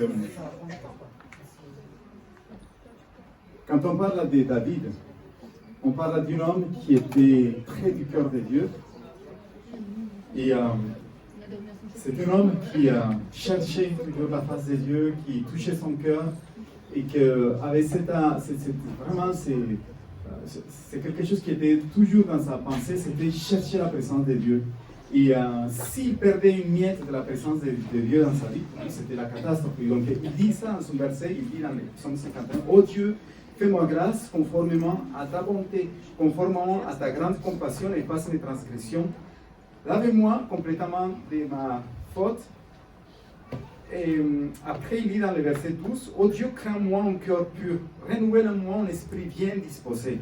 Euh, Quand on parle de David, on parle d'un homme qui était près du cœur de Dieu. Et c'est un homme qui cherchait toujours la face de Dieu, qui touchait son cœur. Et qu'avec vraiment, c'est quelque chose qui était toujours dans sa pensée, c'était chercher la présence de Dieu. Et s'il perdait une miette de la présence de Dieu dans sa vie, c'était la catastrophe. Donc il dit ça dans son verset, il dit dans le psaume 51, « Ô Dieu, fais-moi grâce conformément à ta bonté, conformément à ta grande compassion, efface mes transgressions. Lave-moi complètement de ma faute. » Et après, il dit dans le verset 12, « Ô Dieu, crée-moi un cœur pur, renouvelle-moi un esprit bien disposé.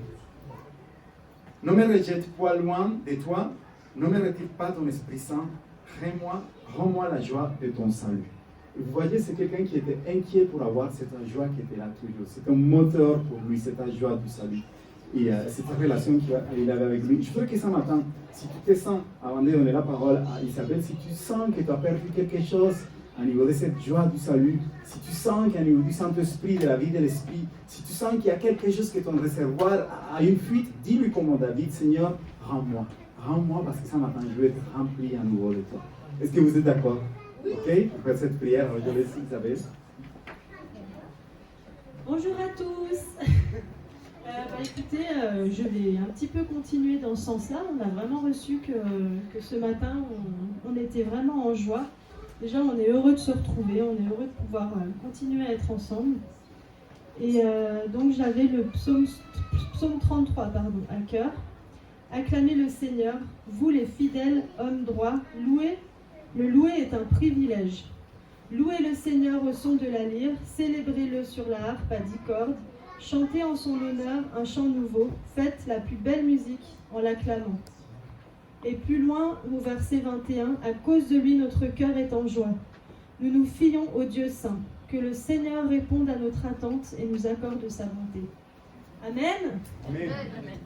Ne me rejette pas loin de toi, ne me retire pas ton Esprit Saint, rends-moi la joie de ton salut. » Et vous voyez, c'est quelqu'un qui était inquiet pour avoir cette joie qui était là toujours. C'est un moteur pour lui, cette joie du salut. Et cette relation qu'il avait avec lui. Je veux que ce matin, si tu te sens, avant de donner la parole à Isabelle, si tu sens que tu as perdu quelque chose au niveau de cette joie du salut, si tu sens qu'au niveau du Saint-Esprit, de la vie de l'Esprit, si tu sens qu'il y a quelque chose que ton réservoir a une fuite, dis-lui comme David, Seigneur, rends-moi. Rends-moi parce que ce matin, je veux être rempli à nouveau de toi. Est-ce que vous êtes d'accord? Ok, pour faire cette prière, je laisse Isabelle. Bonjour à tous. Écoutez, je vais un petit peu continuer dans ce sens-là. On a vraiment reçu que ce matin, on était vraiment en joie. Déjà, on est heureux de se retrouver, on est heureux de pouvoir continuer à être ensemble. Et donc, j'avais le psaume 33 à cœur. Acclamez le Seigneur, vous les fidèles hommes droits, le louer est un privilège. Louez le Seigneur au son de la lyre, célébrez-le sur la harpe à 10 cordes, chantez en son honneur un chant nouveau, faites la plus belle musique en l'acclamant. Et plus loin, au verset 21, à cause de lui, notre cœur est en joie. Nous nous fions au Dieu saint, que le Seigneur réponde à notre attente et nous accorde sa bonté. Amen. Amen. Amen.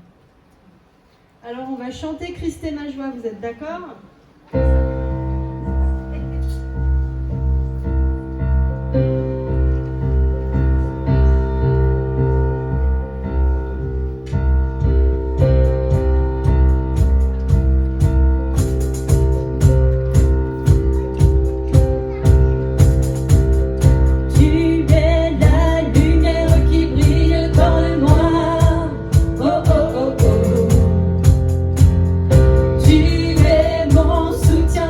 Alors on va chanter Christ est ma joie, vous êtes d'accord ? Tu es mon soutien.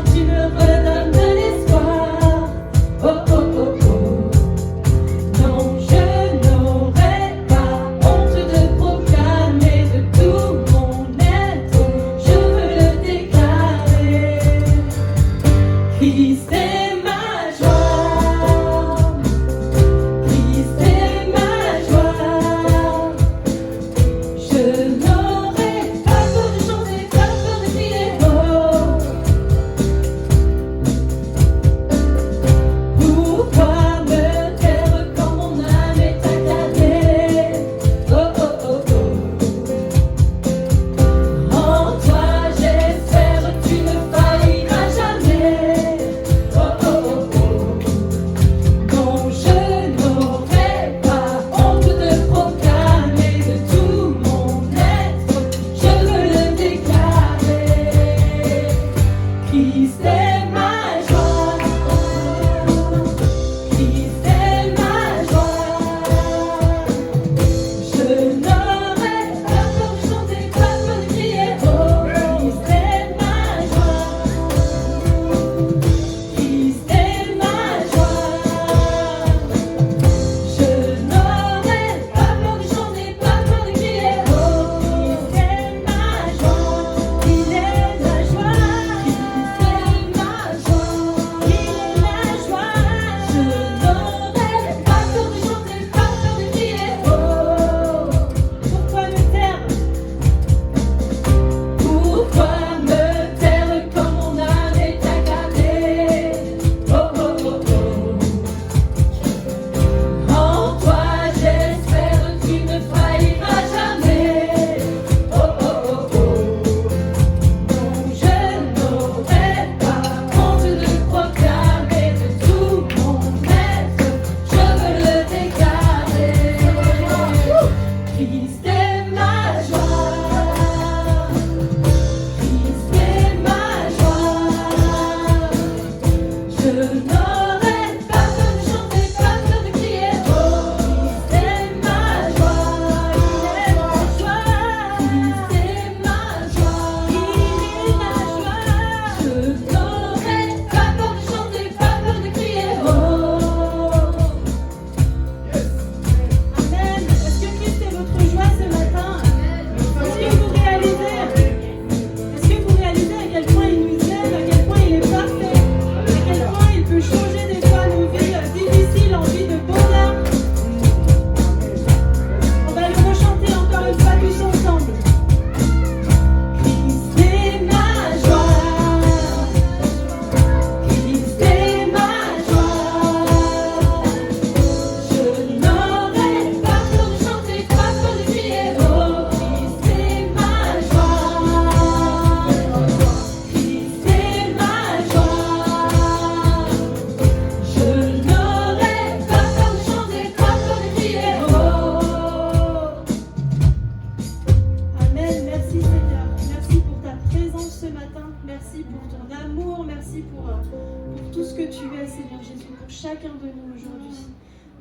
nous aujourd'hui.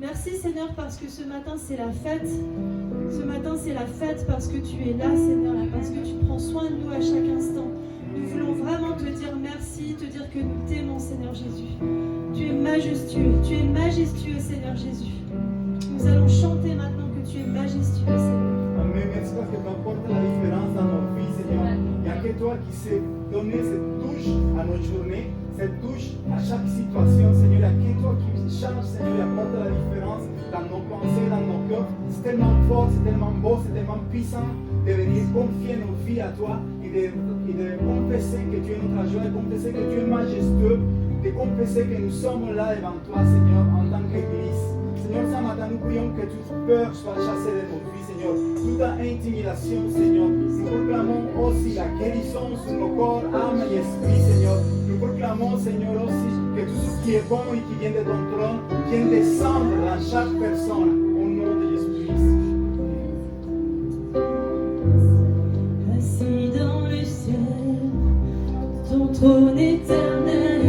Merci Seigneur parce que ce matin c'est la fête. Ce matin c'est la fête parce que tu es là Seigneur et parce que tu prends soin de nous à chaque instant. Nous voulons vraiment te dire merci, te dire que nous t'aimons Seigneur Jésus. Tu es majestueux Seigneur Jésus. Nous allons chanter maintenant que tu es majestueux Seigneur. Amen. Merci parce que tu apportes la différence dans nos vies, Seigneur. Il n'y a que toi qui sais donner cette touche à nos journées, cette touche à chaque situation, Seigneur. Il n'y a que toi qui change, Seigneur, et apporte la différence dans nos pensées, dans nos cœurs. C'est tellement fort, c'est tellement beau, c'est tellement puissant de venir confier nos vies à toi et de confesser que tu es notre joie, de confesser que tu es majestueux, de confesser que nous sommes là devant toi, Seigneur, en tant qu'Église. Seigneur, ce matin, nous prions que toute peur soit chassée de nos vies, Seigneur. Toute intimidation, Seigneur. Nous proclamons aussi la guérison sur nos corps, âme et esprit, Seigneur. Nous proclamons, Seigneur, aussi que tout ce qui est bon et qui vient de ton trône vienne descendre dans chaque personne, au nom de Jésus-Christ. Assis dans le ciel, ton trône éternel,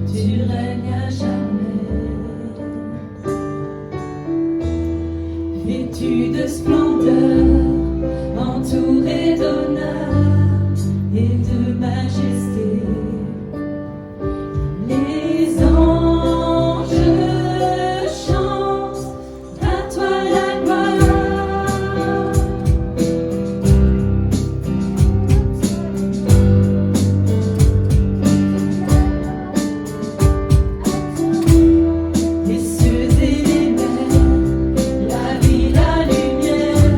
tu règnes à jamais. Vêtu de splendeur, entouré d'honneur et de majesté, les anges chantent à toi la gloire. Les cieux et les mers, la vie, la lumière,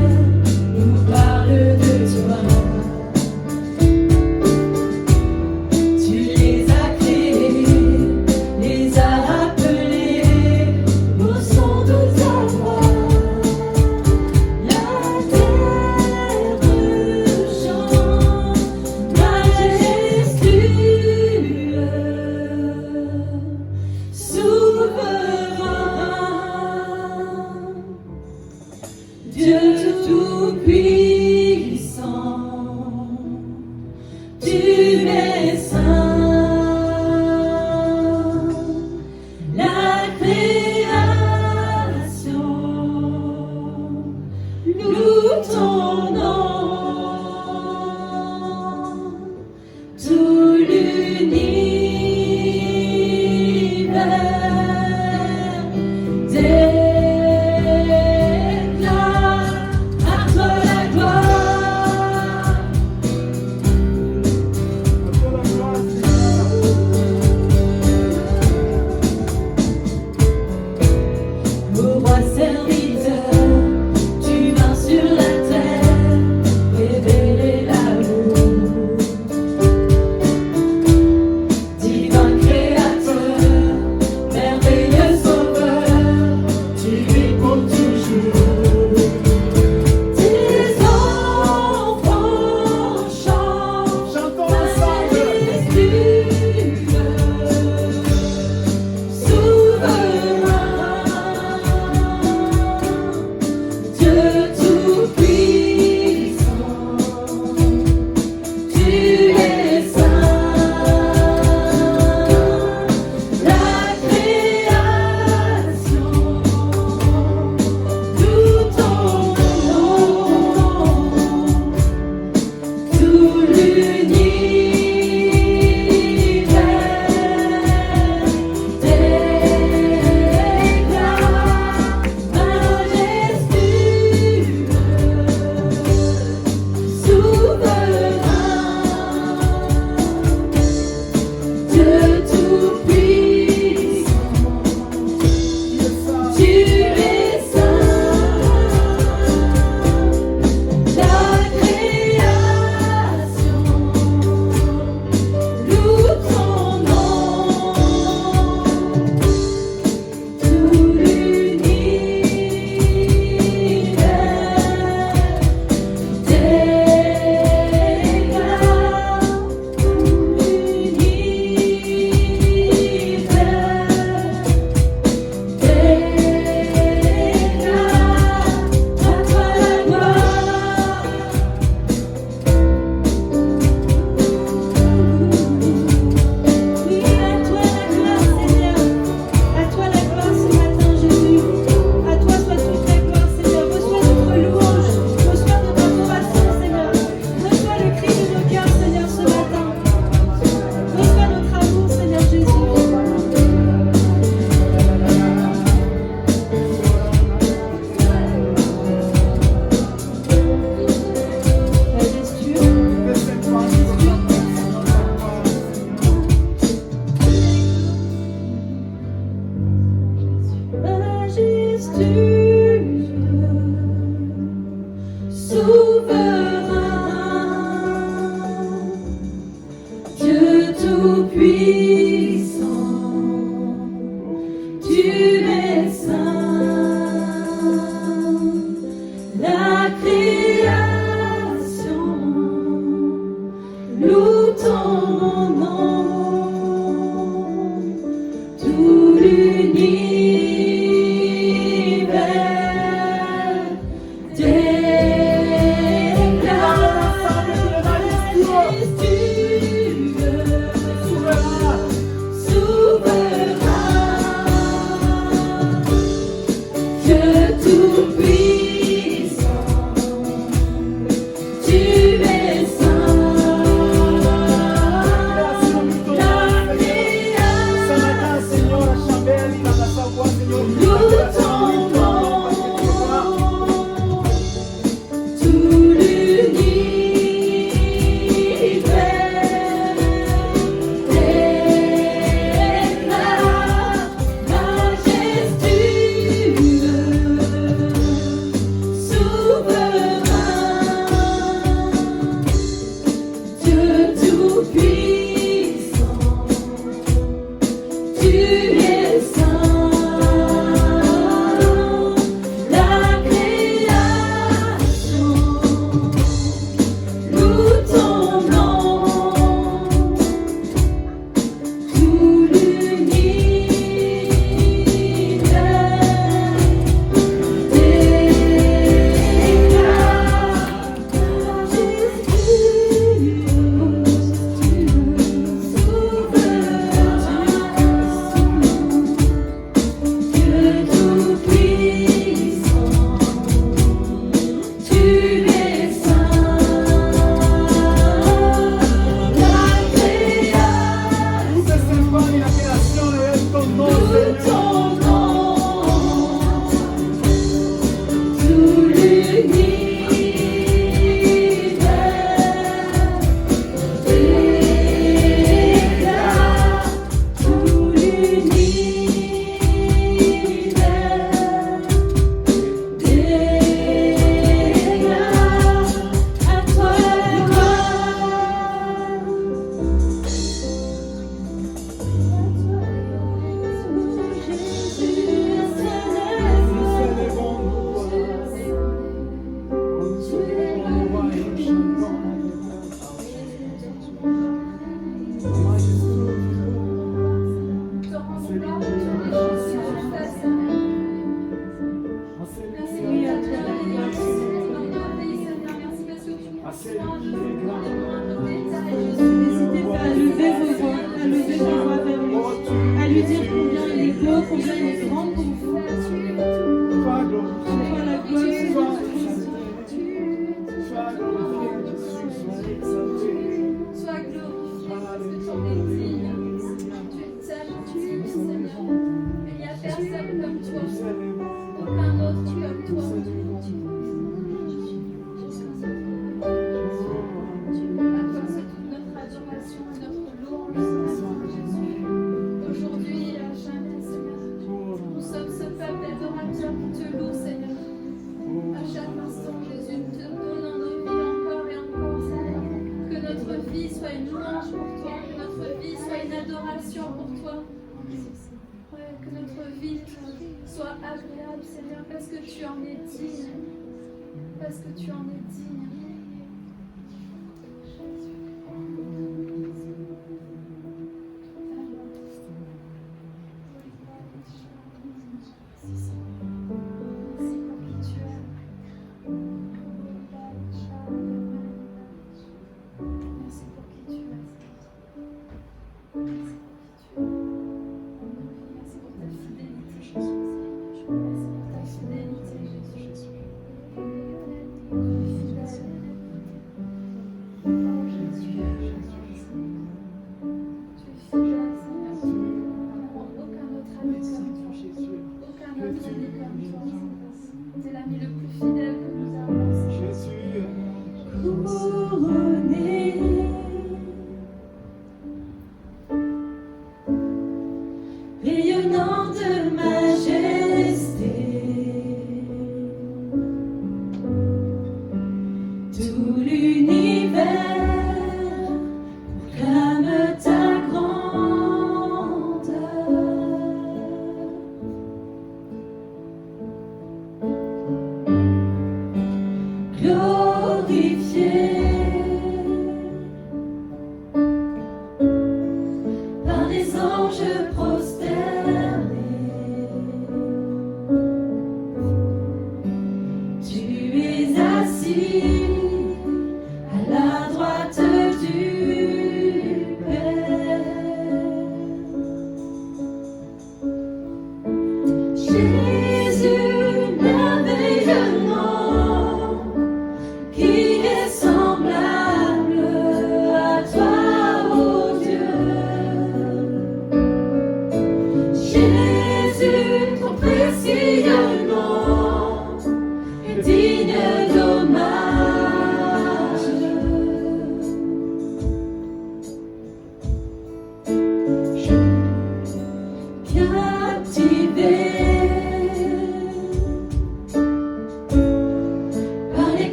Merci pour ta fidélité, Jésus.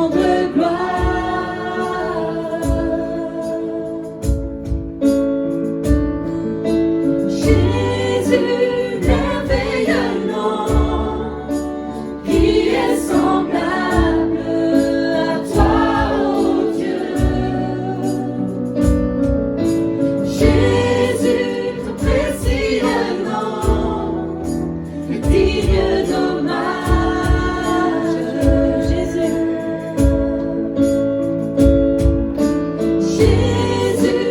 rendre gloire. Jésus, merveilleux nom, qui est semblable à toi, ô Dieu. Jésus, ton précieux nom, est digne d'hommage. Jésus,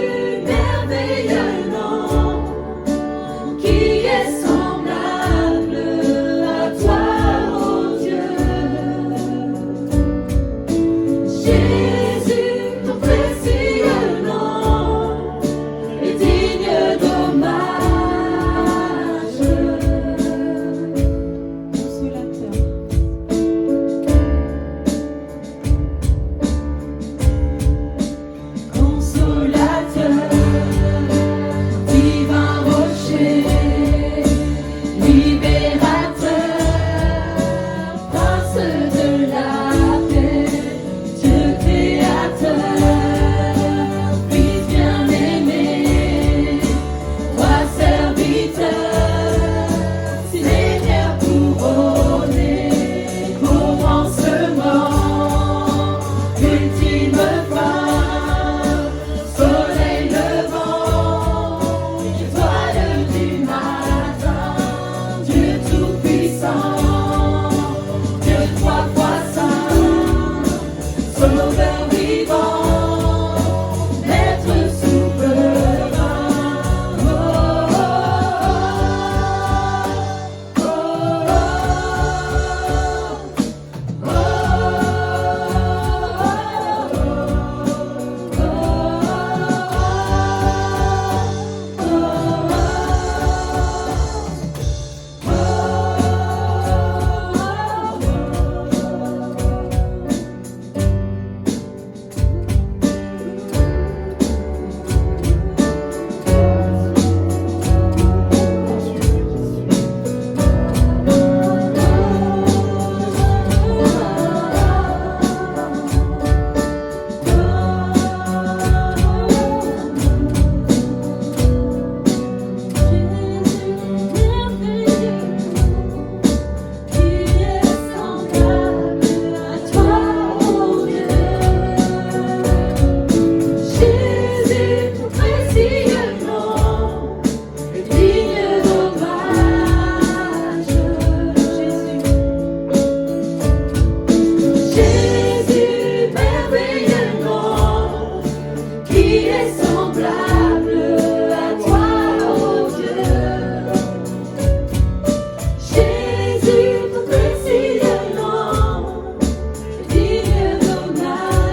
merveilleux nom, qui est semblable à toi, ô Dieu. Jésus, ton précieux nom, est digne d'hommage. Consolateur, divin rocher, libérateur, prince de la paix, Dieu créateur, Fils bien-aimé, toi serviteur, Seigneur couronné, commencement, ultime fin, soleil levant, étoile du matin, Dieu tout-puissant, Dieu trois fois saint, sauveur vivant, maître souverain. Jésus, ton précieux nom, est digne d'hommage. Jésus, merveilleux nom, qui est semblable à toi, ô Dieu. Jésus, ton précieux nom, est digne d'hommage.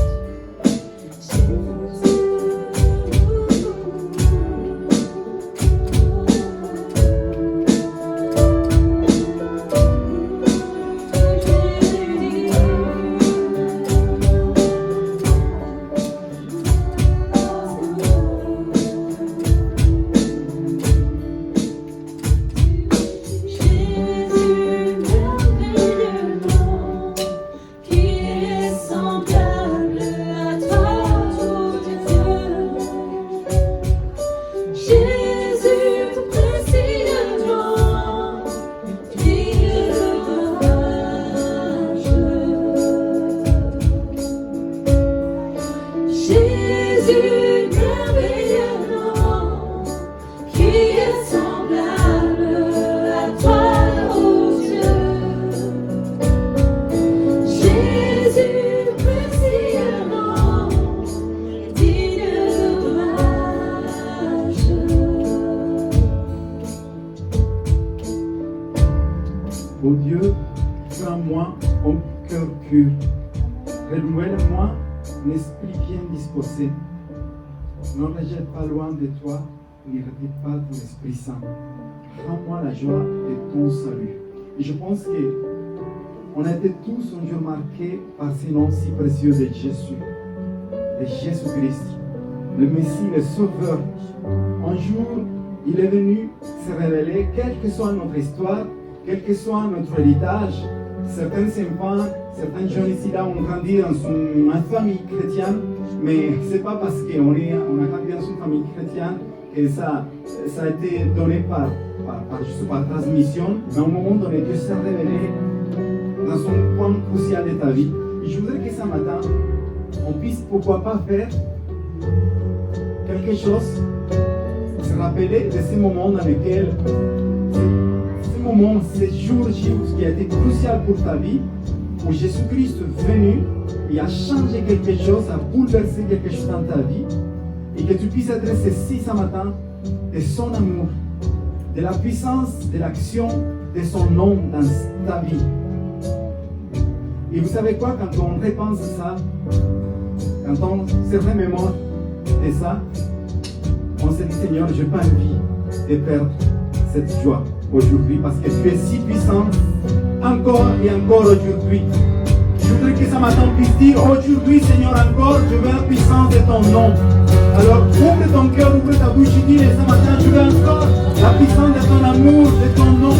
Jésus, merveilleux nom, qui est semblable à toi, ô Dieu. Jésus, ton précieux nom, digne d'hommage. Jésus, merveilleux nom, qui est semblable à toi, ô Dieu. Jésus, ton précieux nom, digne d'hommage. Ô Dieu, fais en moi un cœur pur. Renouvelle-moi un esprit bien disposé. Ne rejette pas loin de toi, ne retire pas ton Esprit Saint. Rends-moi la joie de ton salut. Et je pense qu'on a été tous un jour marqués par ce nom si précieux de Jésus-Christ, le Messie, le Sauveur. Un jour, il est venu se révéler, quelle que soit notre histoire, quel que soit notre héritage, certains enfants, certains jeunes ici là ont grandi dans une famille chrétienne, mais c'est pas parce qu'on a grandi dans une famille chrétienne que ça a été donné par transmission, mais à un moment donné, Dieu s'est révélé dans un point crucial de ta vie. Et je voudrais que ce matin, on puisse pourquoi pas faire quelque chose, se rappeler de ces moments dans lesquels, ces moments, ces jours qui a été crucial pour ta vie, où Jésus-Christ est venu et a changé quelque chose, a bouleversé quelque chose dans ta vie, et que tu puisses être ceci ce matin de son amour, de la puissance, de l'action de son nom dans ta vie. Et vous savez quoi, quand on repense à ça, quand on se remémore de ça, on se dit, Seigneur, je n'ai pas envie de perdre cette joie aujourd'hui parce que tu es si puissant encore et encore aujourd'hui. Je voudrais que ce matin on puisse dire, aujourd'hui, Seigneur, encore, je veux la puissance de ton nom. Alors, ouvre ton cœur, ouvre ta bouche et dis, ce matin, je veux encore la puissance de ton amour, de ton nom.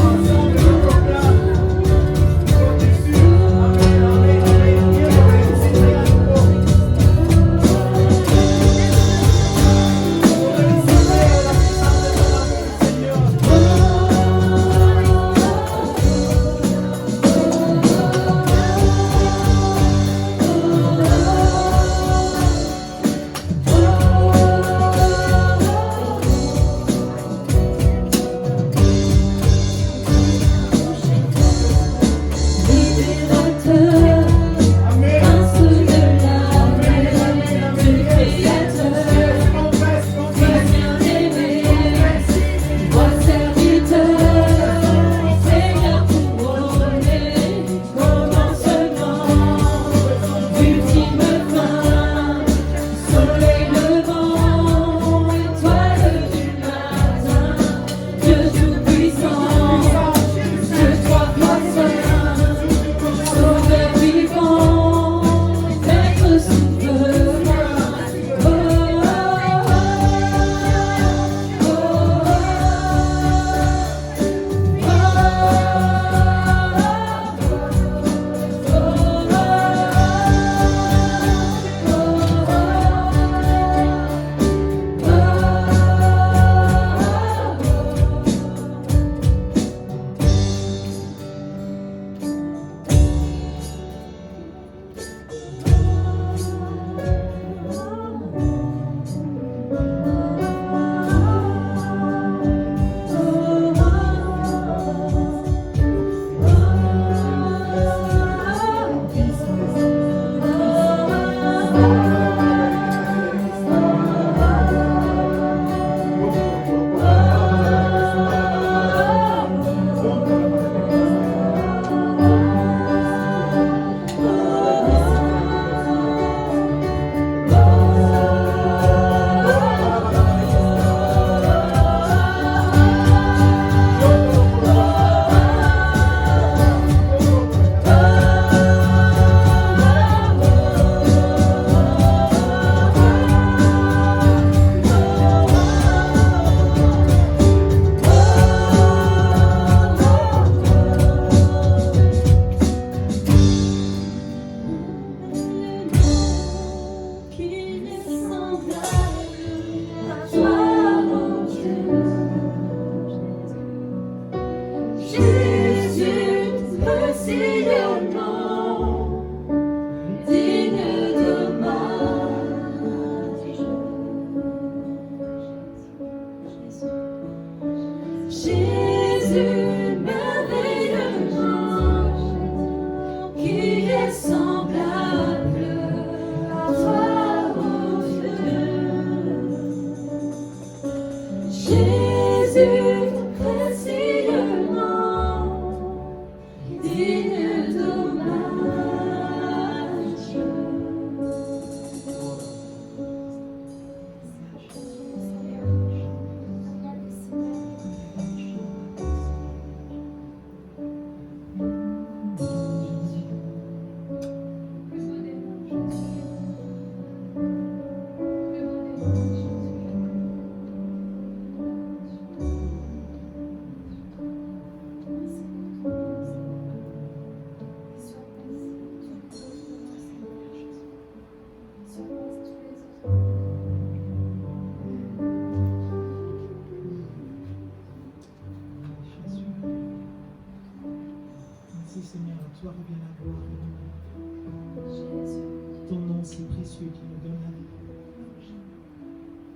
Digne de Seigneur, à toi revient la gloire et l'honneur. Ton nom si précieux qui nous donne la vie.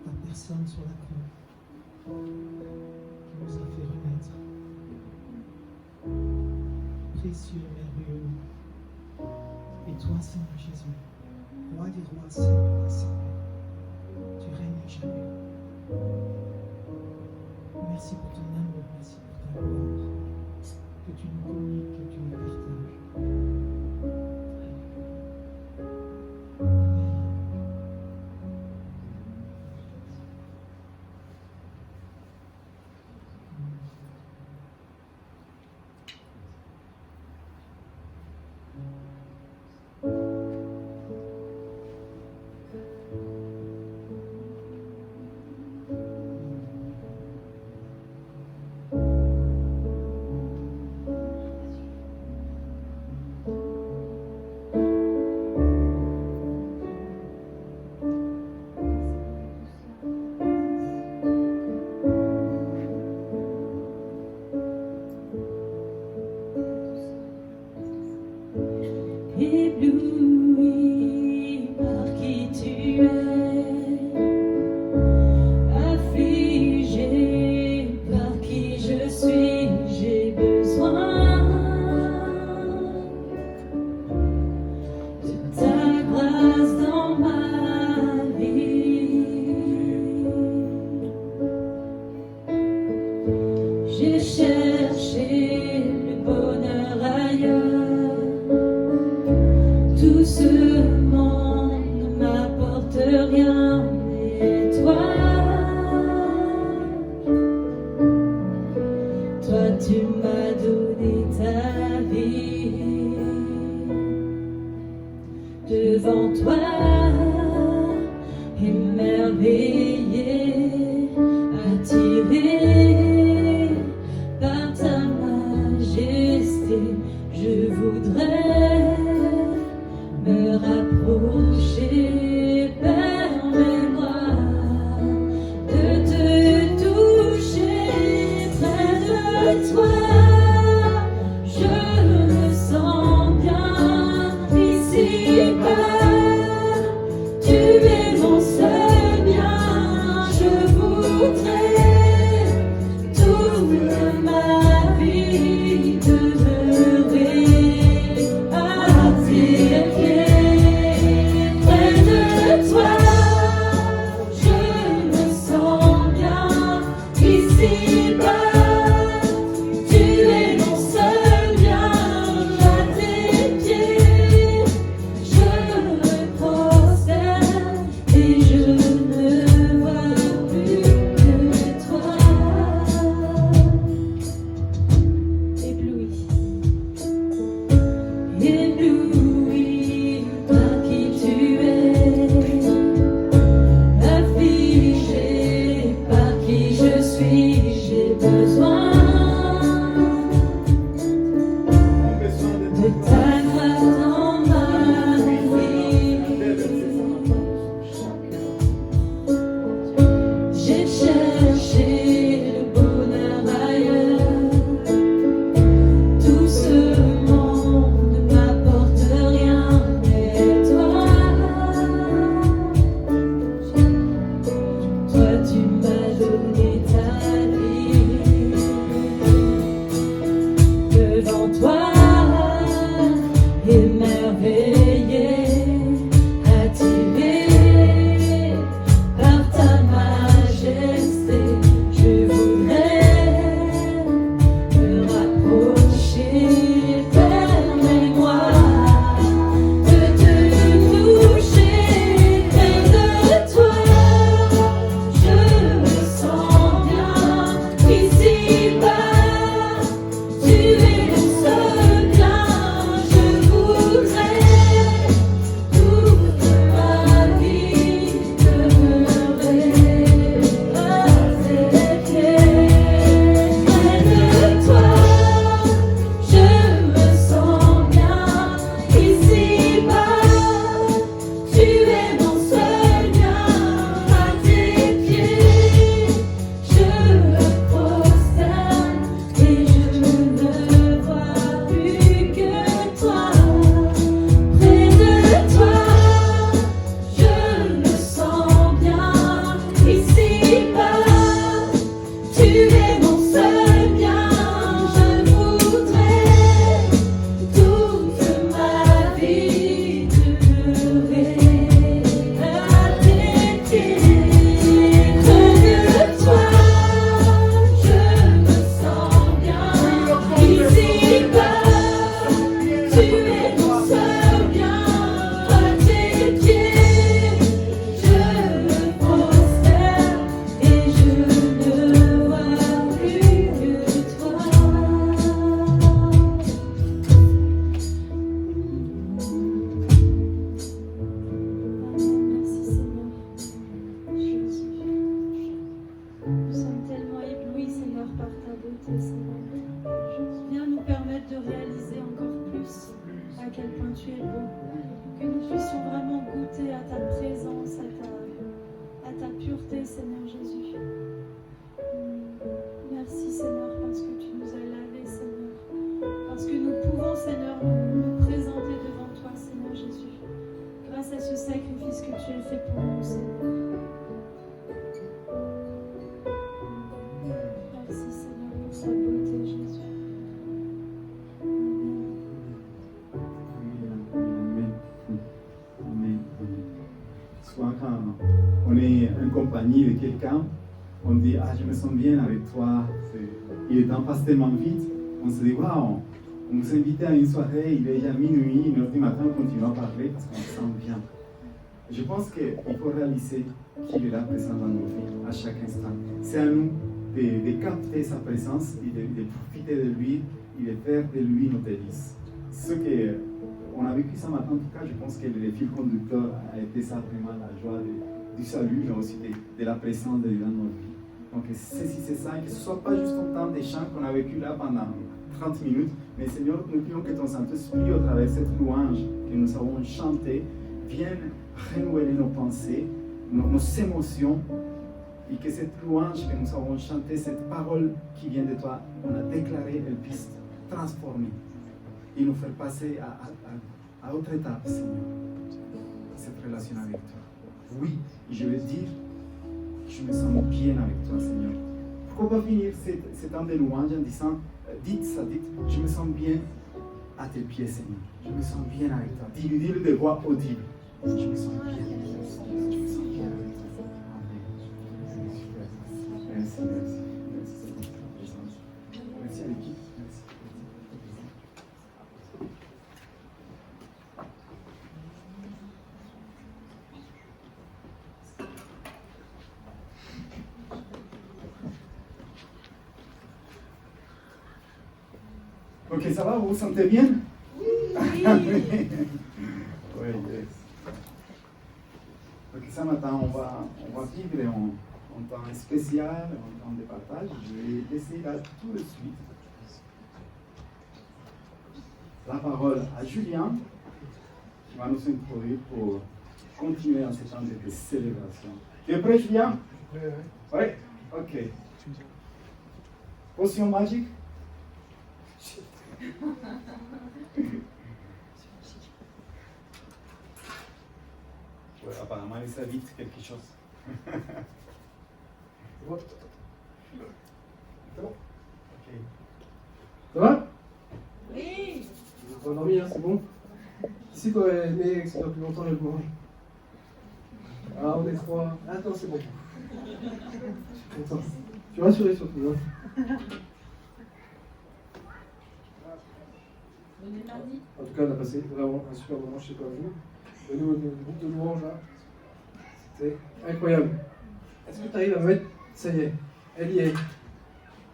Ta personne sur la croix qui nous a fait renaître. Précieux, merveilleux. Et toi, Seigneur Jésus, roi des rois, Seigneur des seigneurs, tu règnes à jamais. Merci pour ton amour, merci pour ta gloire, que tu nous communiques, que tu nous partages. Ébloui par qui tu es, affligé par qui je suis, j'ai besoin de ta grâce dans ma vie. J'ai cherché le bonheur ailleurs. Tout ce monde ne m'apporte rien, mais toi, tu m'as donné ta vie. Devant toi, émerveillé, attiré par ta majesté, je voudrais me rapprocher, permets-moi de te toucher près de toi. Je me sens bien ici-bas. Tu es mon seul bien. Je voudrais toute ma vie demeurer goûter à ta présence, à ta pureté, Seigneur Jésus. Merci, Seigneur, parce que tu nous as lavés, Seigneur. Parce que nous pouvons, Seigneur, nous présenter devant toi, Seigneur Jésus. Grâce à ce sacrifice que tu as fait pour nous, Seigneur. Merci, Seigneur, pour sa beauté, Jésus. Amen. Souvent quand on est en compagnie de quelqu'un, on dit ah je me sens bien avec toi. Et le temps passe tellement vite, on se dit waouh, on vous invite à une soirée, il est déjà minuit, 1h du matin, on continue à parler parce qu'on se sent bien. Je pense qu'il faut réaliser qu'il est là présent dans nos vies à chaque instant. C'est à nous de capter sa présence et de profiter de lui et de faire de lui nos délices. Ce qu'on a vécu ce matin, en tout cas, je pense que le fil conducteur a été ça, vraiment la joie du salut, mais aussi de la présence de Dieu dans nos vies. Donc, c'est ça, que ce ne soit pas juste un temps de chant qu'on a vécu là pendant 30 minutes, mais Seigneur, nous prions que ton Saint-Esprit, au travers de cette louange que nous avons chantée, vienne renouveler nos pensées, nos émotions, et que cette louange que nous avons chantée, cette parole qui vient de toi, on a déclaré, elle puisse transformer et nous faire passer à autre étape, Seigneur, cette relation avec toi. Oui, je veux dire, je me sens bien avec toi, Seigneur. Pourquoi pas finir ce temps de louange en disant, dites, je me sens bien à tes pieds, Seigneur. Je me sens bien avec toi. Dis-le de voix audible. Je me sens bien. Je me sens bien avec toi. Amen. Merci, merci. Merci à l'équipe. Merci. Ok, ça va, vous vous sentez bien? Oui. Oui, yes. Donc ce matin, on va vivre un temps spécial, un temps de partage. Je vais laisser là tout de suite la parole à Julien, qui va nous introduire pour continuer en ce temps de célébration. Tu es prêt, Julien? Oui. Ok. Potion magique? Ouais, apparemment, ça vite quelque chose. C'est bon? Ok. Ça va? Oui. Vous êtes pas endormi, hein, c'est bon? Qui c'est qui aurait aimé que ça dure plus longtemps le mange? Ah, on est trois. Attends, c'est bon. Je suis content. Je suis rassuré surtout. Hein. En tout cas, on a passé vraiment un super moment, je sais pas vous. Le groupe de louanges là, c'était incroyable. Est-ce que tu arrives à me mettre? Ça y est, elle y est.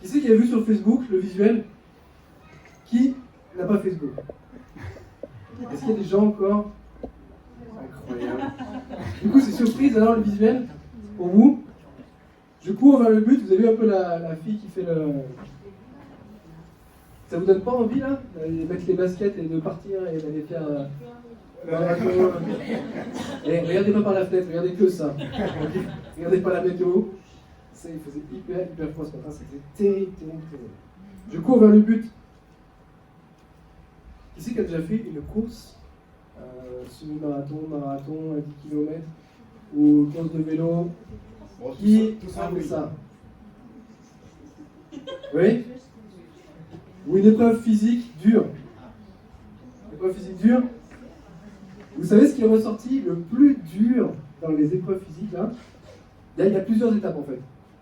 Qui c'est qui a vu sur Facebook le visuel? Qui n'a pas Facebook? Est-ce qu'il y a des gens encore? Incroyable. Du coup, c'est surprise alors le visuel pour vous. Je cours vers le but, vous avez vu un peu la fille qui fait le. Ça vous donne pas envie là d'aller mettre les baskets et de partir et d'aller faire et regardez pas par la fenêtre, regardez que ça. Regardez pas la météo. Il faisait hyper froid ce matin, c'était terrible. Je cours vers le but. Qui c'est qui a déjà fait une course semi-marathon à 10 km ou course de vélo? Qui a fait ça? Oui? Ou une épreuve physique dure. Épreuve physique dure. Vous savez ce qui est ressorti le plus dur dans les épreuves physiques là? Il y a plusieurs étapes en fait.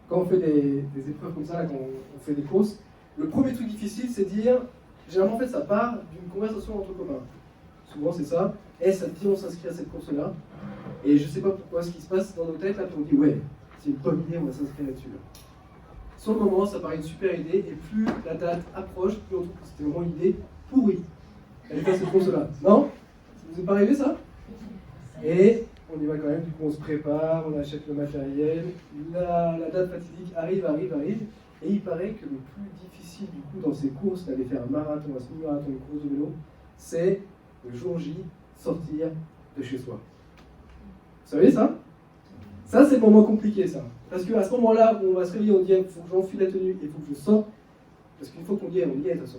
Quand on fait des épreuves comme ça, là, quand on fait des courses, le premier truc difficile c'est de dire, généralement en fait ça part d'une conversation entre copains. Souvent c'est ça. Et ça dit on s'inscrit à cette course là. Et je sais pas pourquoi ce qui se passe dans nos têtes là, puis on dit ouais, c'est une bonne idée, on va s'inscrire là-dessus. Sur le moment, ça paraît une super idée, et plus la date approche, plus on trouve que c'était vraiment une idée pourrie. Elle est à cette course-là. Non? Ça vous est pas arrivé ça? Et on y va quand même, du coup on se prépare, on achète le matériel, la date fatidique arrive, et il paraît que le plus difficile du coup dans ces courses, d'aller faire un marathon, un semi-marathon, une course de vélo, c'est le jour J, sortir de chez soi. savez ça? Ça, c'est le moment compliqué, ça. Parce qu'à ce moment-là, on va se réveiller, on dit, il faut que j'enfile la tenue, il faut que je sorte. Parce qu'une fois qu'on y est, on y est, de toute façon,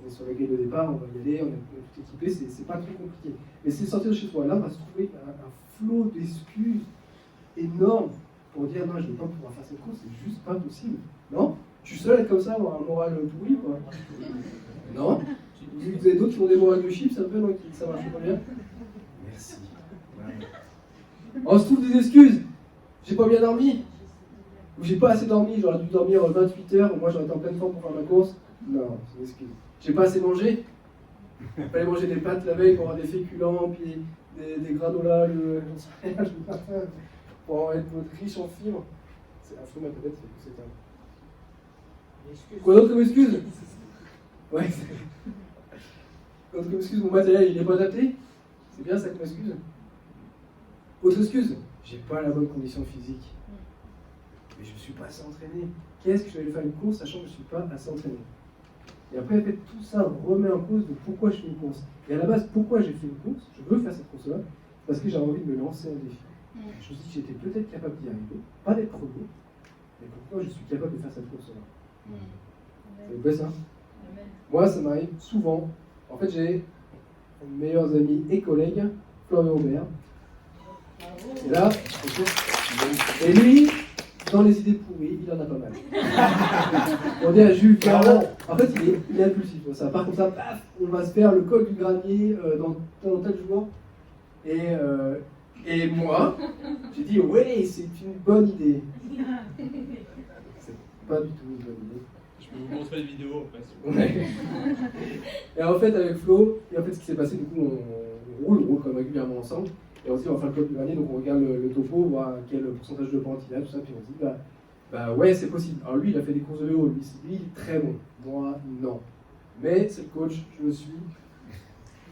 on est sur la grille de départ, on va y aller, on est tout équipé, c'est pas très compliqué. Mais c'est sortir de chez toi, là, on va se trouver un flot d'excuses énorme pour dire, non, je ne vais pas pouvoir faire cette course, c'est juste pas possible. Non? Je suis seul à être comme ça, avoir un moral pourri, quoi. Non? Vous avez d'autres qui ont des morales de chips, un peu, non? Ça marche pas bien? Merci. Voilà. On se trouve des excuses. J'ai pas bien dormi. Ou j'ai pas assez dormi, j'aurais dû dormir 28 heures, moi j'aurais été en pleine forme pour faire ma course. Non, c'est une excuse. J'ai pas assez mangé. Fallait manger des pâtes la veille pour avoir des féculents, puis des granolas, j'en sais rien, je veux pas faire. Pour être riche en fibres. C'est affreux, ma tête, c'est un. Quoi d'autre comme excuse? Ouais, quoi d'autre comme excuse? Mon matériel il est pas adapté? C'est bien ça comme excuse? Autre excuse? J'ai pas la bonne condition physique. Mais je ne suis pas assez entraîné. Qu'est-ce que je vais aller faire une course sachant que je ne suis pas assez entraîné? Et après, en fait, tout ça remet en cause de pourquoi je fais une course. Et à la base, pourquoi j'ai fait une course? Je veux faire cette course-là parce que j'ai envie de me lancer un défi. Je me suis dit que j'étais peut-être capable d'y arriver, pas d'être premier, mais pourquoi je suis capable de faire cette course-là. Ça vous plaît ça? Moi, ça m'arrive souvent. En fait, j'ai mes meilleurs amis et collègues, Florian Aubert. Et là, et lui, dans les idées pourries, il en a pas mal. On dit à Jules, en fait, il est impulsif. Ça part comme ça, paf, on va se faire le col du granier dans tel jour. Et moi, j'ai dit, ouais, c'est une bonne idée. C'est pas du tout une bonne idée. Je peux vous montrer les vidéos après. Ouais. Et en fait, avec Flo, ce qui s'est passé, du coup, on roule comme régulièrement ensemble. Et on se dit, on va faire le col du granier, donc on regarde le topo, voir quel pourcentage de pente il a, tout ça, puis on se dit, bah ouais, c'est possible. Alors lui, il a fait des courses de vélo, lui, il est très bon. Moi, non. Mais c'est le coach, je le suis.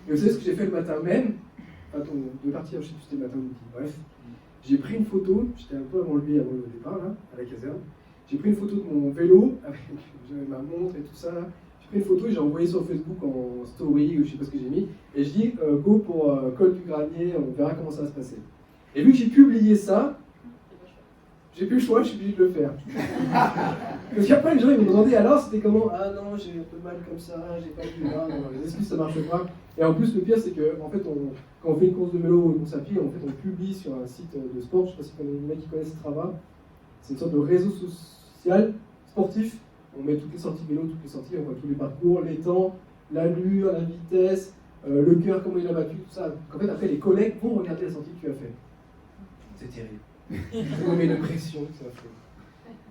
Et vous savez ce que j'ai fait le matin même? Attends, de partir, je sais plus si c'était le matin ou midi, bref. J'ai pris une photo, j'étais un peu avant lui, avant le départ, là, à la caserne. J'ai pris une photo de mon vélo, avec j'avais ma montre et tout ça, là. J'ai pris une photo et j'ai envoyé sur Facebook en story, ou je sais pas ce que j'ai mis, et je dis go pour col du granier, on verra comment ça va se passer. Et vu que j'ai publié ça, j'ai plus le choix, je suis obligé de le faire. Parce qu'après les gens ils m'ont demandé alors c'était comment? Ah non, j'ai un peu mal comme ça, j'ai pas vu là, non, les excuses ça marche pas. Et en plus le pire c'est que en fait quand on fait une course de vélo ou une course à pied, en fait on publie sur un site de sport, je sais pas si les mecs qui connaissent Strava, c'est une sorte de réseau social sportif. On met toutes les sorties vélo, toutes les sorties, on voit tous les parcours, les temps, l'allure, la vitesse, le cœur, comment il a battu, tout ça. Donc en fait, après, les collègues vont regarder la sortie que tu as faite. C'est terrible. Ça me met une pression, ça fait.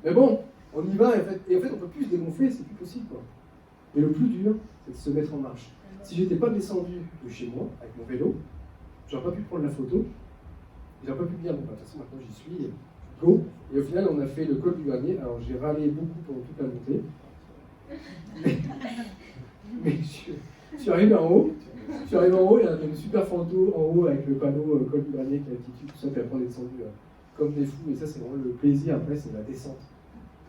Mais bon, on y va, et en fait on peut plus se dégonfler, c'est plus possible, quoi. Et le plus dur, c'est de se mettre en marche. Si j'étais pas descendu de chez moi, avec mon vélo, j'aurais pas pu prendre la photo, j'aurais pas pu me dire, bon, bah, de toute façon, maintenant j'y suis, go. Et au final, on a fait le col du granier. Alors, j'ai râlé beaucoup pendant toute la montée. Mais je suis arrivé en haut. Il y a une super photo en haut avec le panneau col du granier qui altitude, tout ça, puis après on est descendu comme des fous. Et ça, c'est vraiment le plaisir. Après, c'est la descente.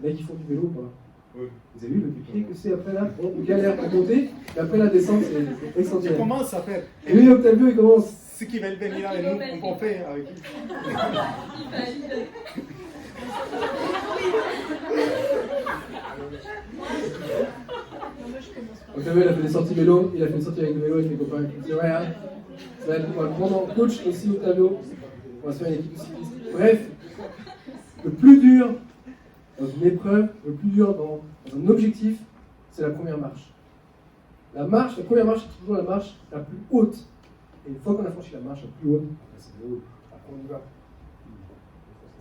Là, qui font du vélo, quoi. Oui. Vous avez vu le défi que c'est après là? On galère pour monter, et après la descente, c'est extraordinaire. Comment ça fait? Et lui, Octavio, il commence. Ceux qui veulent venir et nous, on peut faire avec lui. Octavio, il a fait des sorties vélo, il a fait une sortie avec le vélo avec les copains. Il dit ouais, hein, ça va être, on va le prendre en coach aussi, Octavio. On va se faire une équipe de cyclistes. Bref, le plus dur dans une épreuve, le plus dur dans un objectif, c'est la première marche. La première marche, c'est toujours la marche la plus haute. Et une fois qu'on a franchi la marche la plus haute, c'est le haut, après on y va.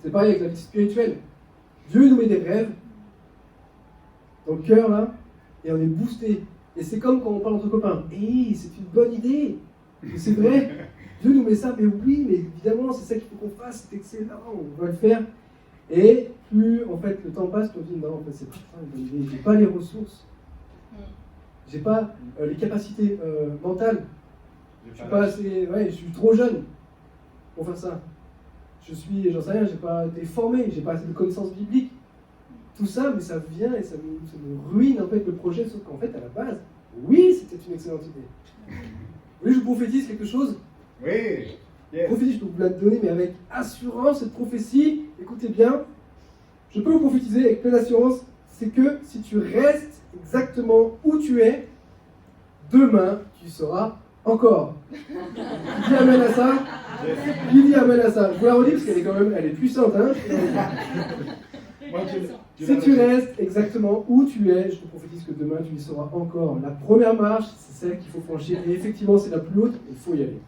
C'est pareil avec la vie spirituelle. Dieu nous met des rêves dans le cœur là, et on est boosté. Et c'est comme quand on parle entre copains. Hey, c'est une bonne idée. Et c'est vrai. Dieu nous met ça, mais oui, mais évidemment, c'est ça qu'il faut qu'on fasse, c'est excellent, on va le faire. Et plus en fait le temps passe, plus on dit non, en fait c'est pas une bonne idée, j'ai pas les ressources. J'ai pas les capacités mentales. Je suis pas assez, ouais, je suis trop jeune pour faire ça. J'en sais rien, j'ai pas été formé, j'ai pas assez de connaissances bibliques. Tout ça, mais ça vient et ça me ruine en fait le projet, sauf qu'en fait à la base, oui, c'était une excellente idée. Vous voulez que je prophétise quelque chose? Oui. Yes. Prophétie, je peux vous la donner, mais avec assurance, cette prophétie, écoutez bien, je peux vous prophétiser avec pleine assurance, c'est que si tu restes exactement où tu es, demain, tu seras encore. Qui dit amen à ça? Qui dit amen à ça? Je vous la redis parce qu'elle est quand même, elle est puissante, hein? Moi, Si tu restes exactement où tu es, je te prophétise que demain tu y seras encore. La première marche, c'est celle qu'il faut franchir. Et effectivement, c'est la plus haute, il faut y aller.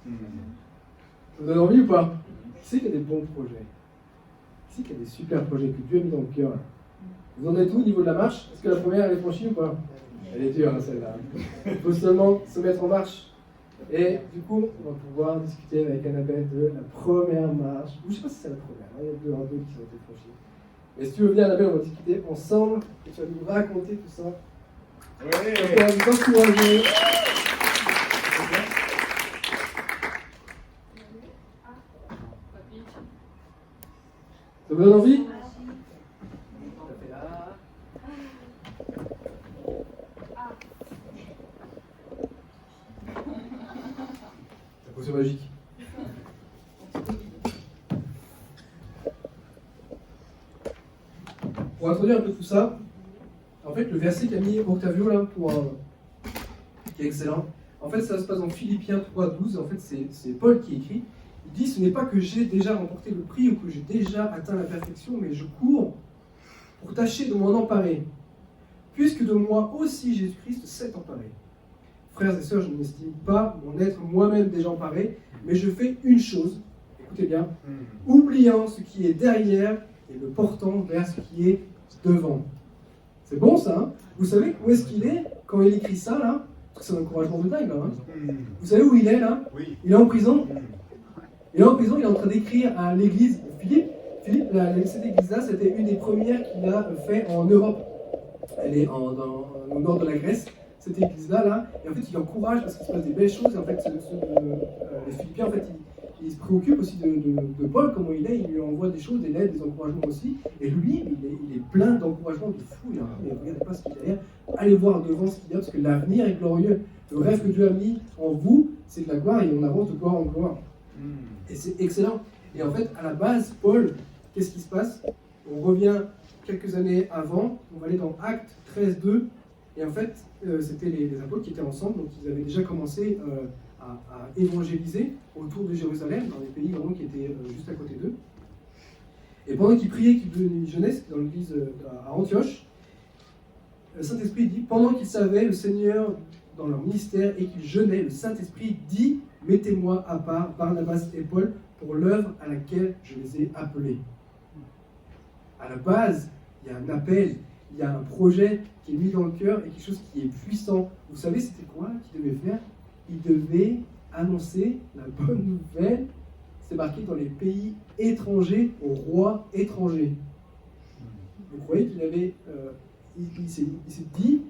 Ça vous donne envie ou pas? Qui c'est qu'il y a des bons projets? Qui c'est qu'il y a des super projets que Dieu a mis dans le cœur? Vous en êtes où au niveau de la marche? Est-ce que la première, elle est franchie ou pas? Elle est dure, hein, celle-là. Il faut seulement se mettre en marche. Et du coup, on va pouvoir discuter avec Annabelle de la première marche. Je ne sais pas si c'est la première, hein, il y a deux qui ont été franchis. Mais si tu veux bien, Annabelle, on va discuter ensemble et tu vas nous raconter tout ça. Ouais. On va vous encourager. Ça vous donne envie? La potion magique. Pour introduire un peu tout ça, en fait, le verset qu'a mis Octavio là, qui est excellent, en fait, ça se passe dans Philippiens 3,12. En fait, c'est Paul qui écrit. Il dit: ce n'est pas que j'ai déjà remporté le prix ou que j'ai déjà atteint la perfection, mais je cours pour tâcher de m'en emparer, puisque de moi aussi Jésus-Christ s'est emparé. Frères et sœurs, je n'estime pas mon être moi-même déjà emparé, mais je fais une chose, écoutez bien, oubliant ce qui est derrière et le portant vers ce qui est devant. C'est bon ça, hein? Vous savez où est-ce qu'il est quand il écrit ça là? Parce que c'est un encouragement de dingue là. Hein? Vous savez où il est là? Oui. Il est en prison. Il est en prison, il est en train d'écrire à l'église Philippe. Philippe, cette église-là, c'était une des premières qu'il a fait en Europe. Elle est au nord de la Grèce, cette église-là. Et en fait, il encourage parce qu'il se passe des belles choses. Et en fait, les Philippiens, en fait, il se préoccupe aussi de Paul, comment il est. Il lui envoie des choses, des lettres, des encouragements aussi. Et lui, il est plein d'encouragements de fou. Mais regardez pas ce qu'il y a derrière. Allez voir devant ce qu'il y a, parce que l'avenir est glorieux. Le rêve que Dieu a mis en vous, c'est de la gloire et on avance de gloire en gloire. Et c'est excellent. Et en fait, à la base, Paul, qu'est-ce qui se passe? On revient quelques années avant, on va aller dans Actes 13.2, et en fait, c'était les apôtres qui étaient ensemble, donc ils avaient déjà commencé à évangéliser autour de Jérusalem, dans les pays vraiment qui étaient juste à côté d'eux. Et pendant qu'ils priaient, qu'ils venaient une jeunesse dans l'église à Antioche, le Saint-Esprit dit, pendant qu'ils savaient le Seigneur dans leur ministère et qu'ils jeûnaient, le Saint-Esprit dit: mettez-moi à part Barnabas et Paul pour l'œuvre à laquelle je les ai appelés. À la base, il y a un appel, il y a un projet qui est mis dans le cœur et quelque chose qui est puissant. Vous savez, c'était quoi qu'il devait faire? Il devait annoncer la bonne nouvelle. C'est marqué dans les pays étrangers, aux rois étrangers. Vous croyez qu'il avait... il s'est dit,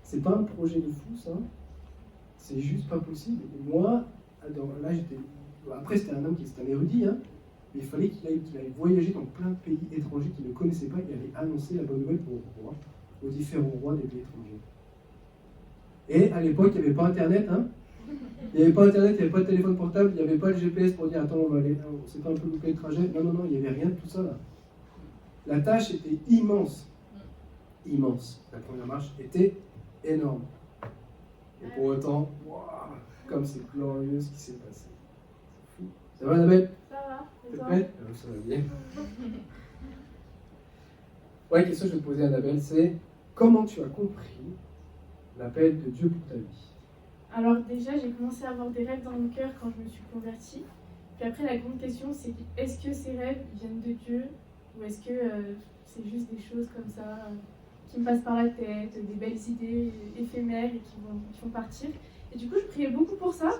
c'est pas un projet de fou, ça. C'est juste pas possible. Et moi, là, j'étais... Après, c'était un homme qui était un érudit, hein. Mais il fallait qu'il aille voyager dans plein de pays étrangers qu'il ne connaissait pas et aller annoncer la bonne nouvelle aux différents rois des pays étrangers. Et à l'époque, il n'y avait pas Internet, hein. Il n'y avait pas Internet, il n'y avait pas de téléphone portable, il n'y avait pas le GPS pour dire: attends, on va aller, on s'est pas un peu loupé le trajet. Non, il n'y avait rien de tout ça là. La tâche était immense. Immense. La première marche était énorme. Et pour autant, wow, comme c'est glorieux ce qui s'est passé. C'est fou. Ça va, Annabelle? Ça va, et T'es toi? prête? Ça va bien. Ouais, la question que je vais te poser, Annabelle, c'est: comment tu as compris l'appel de Dieu pour ta vie? Alors déjà, j'ai commencé à avoir des rêves dans mon cœur quand je me suis convertie. Puis après, la grande question, c'est: est-ce que ces rêves viennent de Dieu? Ou est-ce que c'est juste des choses comme ça qui me passent par la tête, des belles idées éphémères et qui vont partir? Et du coup, je priais beaucoup pour ça.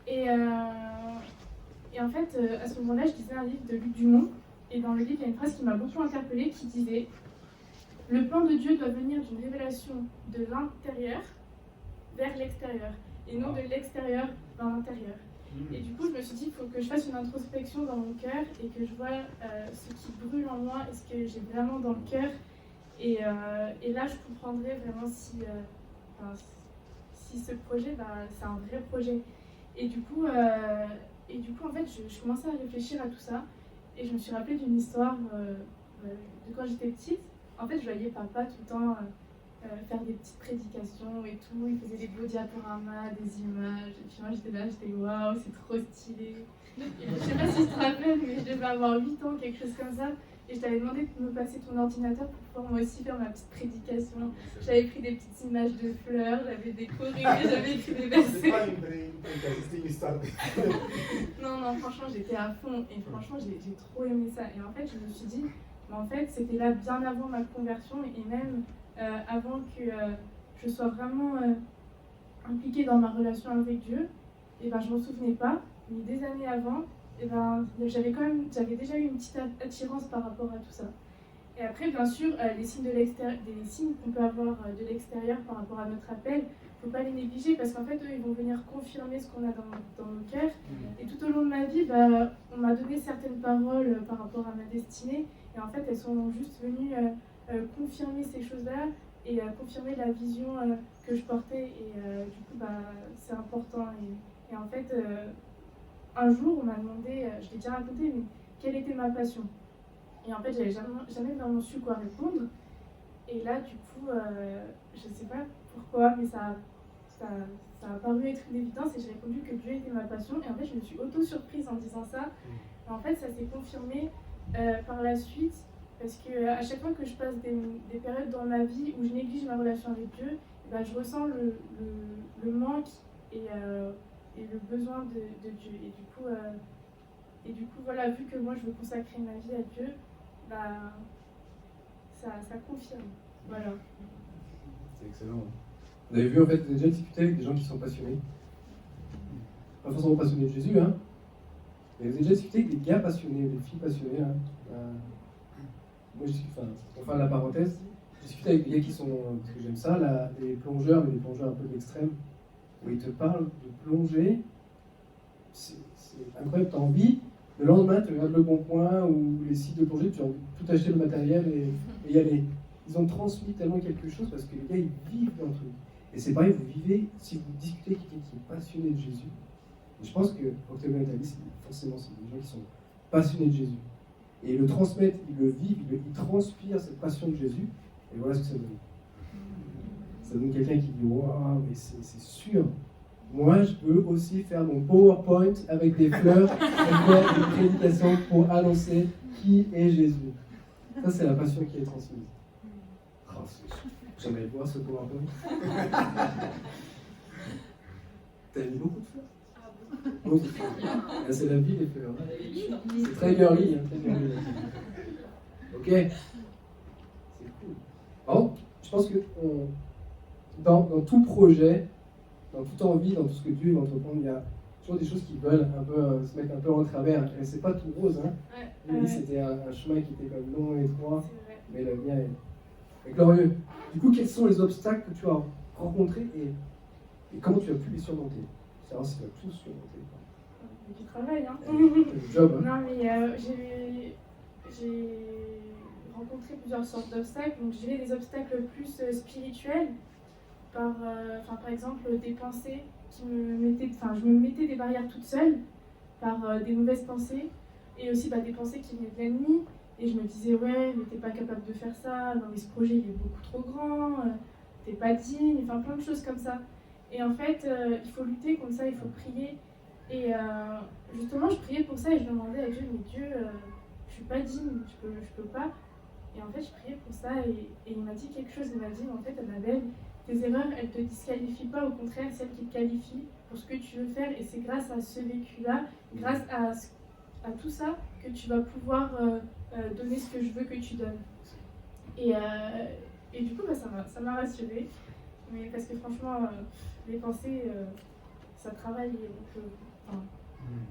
Et en fait, à ce moment-là, je lisais un livre de Luc Dumont. Et dans le livre, il y a une phrase qui m'a beaucoup interpellée qui disait: le plan de Dieu doit venir d'une révélation de l'intérieur vers l'extérieur, et non de l'extérieur vers l'intérieur. Et du coup, je me suis dit, il faut que je fasse une introspection dans mon cœur et que je vois ce qui brûle en moi et ce que j'ai vraiment dans le cœur. Et là, je comprendrai vraiment si ce projet, c'est un vrai projet. Et du coup, Et du coup, en fait, je commençais à réfléchir à tout ça. Et je me suis rappelée d'une histoire de quand j'étais petite. En fait, je voyais papa tout le temps faire des petites prédications et tout. Il faisait des beaux diaporamas, des images. Et puis moi, j'étais là, j'étais waouh, c'est trop stylé. Et je sais pas si tu te rappelles, mais je devais avoir 8 ans, quelque chose comme ça. Et je t'avais demandé de me passer ton ordinateur pour pouvoir moi aussi faire ma petite prédication. J'avais pris des petites images de fleurs, j'avais décoré, j'avais écrit des versets. C'est pas une prédication, c'était une histoire. Non, franchement, j'étais à fond. Et franchement, j'ai trop aimé ça. Et en fait, je me suis dit, mais en fait, c'était là bien avant ma conversion et même avant que je sois vraiment impliquée dans ma relation avec Dieu. Et ben, je m'en souvenais pas. Mais des années avant, et ben, j'avais déjà eu une petite attirance par rapport à tout ça. Et après, bien sûr, les signes qu'on peut avoir de l'extérieur par rapport à notre appel, il ne faut pas les négliger parce qu'en fait, eux, ils vont venir confirmer ce qu'on a dans nos cœurs. Et tout au long de ma vie, bah, on m'a donné certaines paroles par rapport à ma destinée. Et en fait, elles sont juste venues confirmer ces choses-là et confirmer la vision que je portais. Et du coup, bah, c'est important. Et en fait, un jour, on m'a demandé, je l'ai déjà raconté, mais quelle était ma passion. Et en fait, j'avais jamais vraiment su quoi répondre. Et là, du coup, je ne sais pas pourquoi, mais ça a paru être une évidence et j'ai répondu que Dieu était ma passion. Et en fait, je me suis auto-surprise en disant ça. Et en fait, ça s'est confirmé par la suite parce qu'à chaque fois que je passe des périodes dans ma vie où je néglige ma relation avec Dieu, et ben, je ressens le manque et le besoin de Dieu. Et du coup, voilà, vu que moi, je veux consacrer ma vie à Dieu, bah, ça confirme. Voilà. C'est excellent. Vous avez vu, en fait, vous avez déjà discuté avec des gens qui sont passionnés. Pas forcément passionnés de Jésus, hein. Mais vous avez déjà discuté avec des gars passionnés, des filles passionnées, hein. Moi, pour faire la parenthèse, j'ai discuté avec des gars qui sont, parce que j'aime ça, là, des plongeurs, mais des plongeurs un peu de l'extrême, où ils te parlent de plonger. C'est incroyable, t'as envie. Le lendemain, tu regardes Le Bon Coin ou les sites de plongée, tu as envie de tout acheter le matériel et y aller. Ils ont transmis tellement quelque chose parce que les gars, ils vivent dans le truc. Et c'est pareil, vous vivez, si vous discutez avec quelqu'un qui est passionné de Jésus, et je pense que Octavien Italie, c'est forcément des gens qui sont passionnés de Jésus. Et ils le transmettent, ils le vivent, ils transpirent cette passion de Jésus, et voilà ce que ça donne. Ça donne quelqu'un qui dit waouh, mais c'est sûr. Moi, je peux aussi faire mon PowerPoint avec des fleurs et faire une prédication pour annoncer qui est Jésus. Ça, c'est la passion qui est transmise. Oh, j'aimerais voir ce PowerPoint. T'as mis beaucoup de fleurs? Beaucoup de fleurs. Là, c'est la vie, les fleurs. C'est très girly. Hein, très girly. Ok? C'est cool. Bon, je pense que dans tout projet, dans toute envie, dans tout ce que Dieu va entreprendre, il y a toujours des choses qui veulent un peu se mettre un peu en travers. Et c'est pas tout rose, hein. Lui, c'était un chemin qui était comme long et étroit, mais le mien est glorieux. Du coup, quels sont les obstacles que tu as rencontrés et comment tu as pu les surmonter? Savoir si tu as tous surmonté. Du travail, hein. Le job, hein. Non, mais j'ai rencontré plusieurs sortes d'obstacles. Donc, j'ai des obstacles plus spirituels. Par exemple des pensées qui je me mettais des barrières toute seule par des mauvaises pensées et aussi des pensées qui venaient de l'ennemi et je me disais ouais mais t'es pas capable de faire ça, non mais ce projet il est beaucoup trop grand, t'es pas digne, enfin plein de choses comme ça et en fait il faut lutter contre ça, il faut prier et justement je priais pour ça et je demandais à Dieu mais Dieu je suis pas digne, je peux pas et en fait je priais pour ça et il m'a dit quelque chose, il m'a dit en fait Annabelle, tes erreurs, elles ne te disqualifient pas, au contraire, celles qui te qualifient pour ce que tu veux faire. Et c'est grâce à ce vécu-là, grâce à tout ça, que tu vas pouvoir donner ce que je veux que tu donnes. Et du coup, ça m'a rassurée. Mais parce que franchement, les pensées, ça travaille.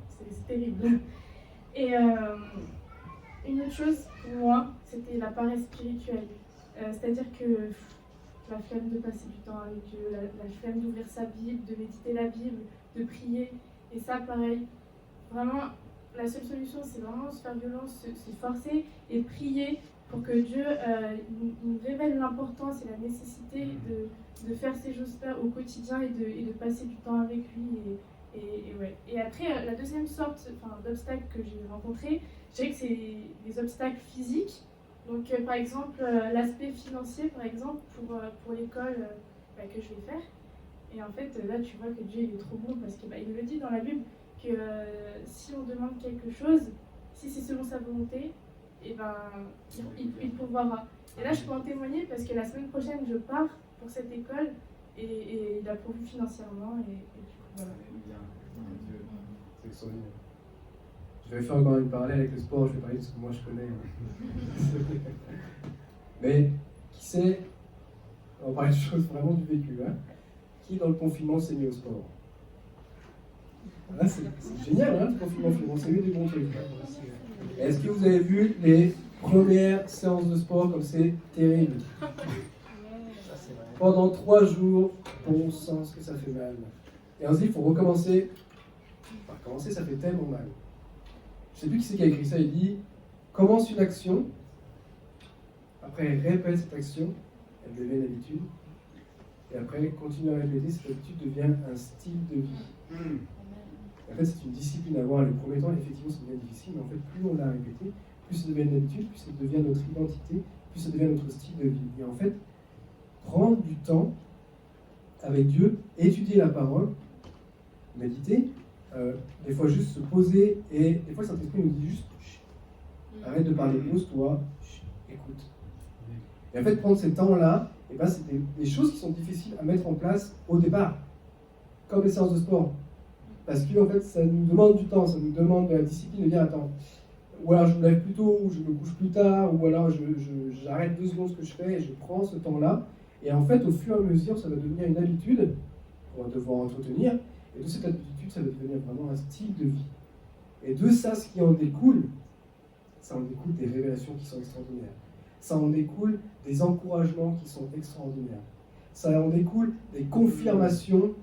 C'est terrible. Et une autre chose, pour moi, c'était la paresse spirituelle. C'est-à-dire que la flemme de passer du temps avec Dieu, la flemme d'ouvrir sa Bible, de méditer la Bible, de prier. Et ça, pareil, vraiment, la seule solution, c'est vraiment se faire violence, se forcer et prier pour que Dieu nous révèle l'importance et la nécessité de faire ces choses-là au quotidien et de passer du temps avec lui. Et à après, la deuxième sorte d'obstacles que j'ai rencontrés, je dirais que c'est des obstacles physiques. Donc, par exemple, l'aspect financier, par exemple, pour l'école que je vais faire. Et en fait, là, tu vois que Dieu il est trop bon parce qu'il il le dit dans la Bible que si on demande quelque chose, si c'est selon sa volonté, et il pourvoira. Et là, je peux en témoigner parce que la semaine prochaine, je pars pour cette école et il a pourvu financièrement. Et du coup, voilà. Dieu, c'est extraordinaire. Je vais faire encore une parallèle avec le sport, je vais parler de ce que moi je connais. Mais qui sait, on va parler de choses vraiment du vécu, hein, qui dans le confinement s'est mis au sport? Là, c'est génial, hein, le confinement, on s'est mis des bons trucs. Est-ce que vous avez vu les premières séances de sport comme c'est terrible? Pendant 3 jours, on sent ce que ça fait mal. Et on se dit, il faut recommencer. Enfin, commencer, ça fait tellement mal. Je ne sais plus qui c'est qui a écrit ça, il dit, commence une action, après répète cette action, elle devient une habitude, et après continue à répéter, cette habitude devient un style de vie. En fait, c'est une discipline à avoir les premiers temps, effectivement, ça devient difficile, mais en fait, plus on l'a répété, plus ça devient une habitude, plus ça devient notre identité, plus ça devient notre style de vie. Et en fait, prendre du temps avec Dieu, étudier la parole, méditer, des fois juste se poser, et des fois le Saint-Esprit nous dit juste chut, arrête de parler, pose-toi, écoute. Et en fait, prendre ces temps-là, c'est des choses qui sont difficiles à mettre en place au départ, comme les séances de sport. Parce que en fait, ça nous demande du temps, ça nous demande de la discipline de dire attends, ou alors je me lève plus tôt, ou je me couche plus tard, ou alors j'arrête 2 secondes ce que je fais et je prends ce temps-là. Et en fait, au fur et à mesure, ça va devenir une habitude qu'on va devoir entretenir. Et de cette habitude, ça va devenir vraiment un style de vie. Et de ça, ce qui en découle, ça en découle des révélations qui sont extraordinaires. Ça en découle des encouragements qui sont extraordinaires. Ça en découle des confirmations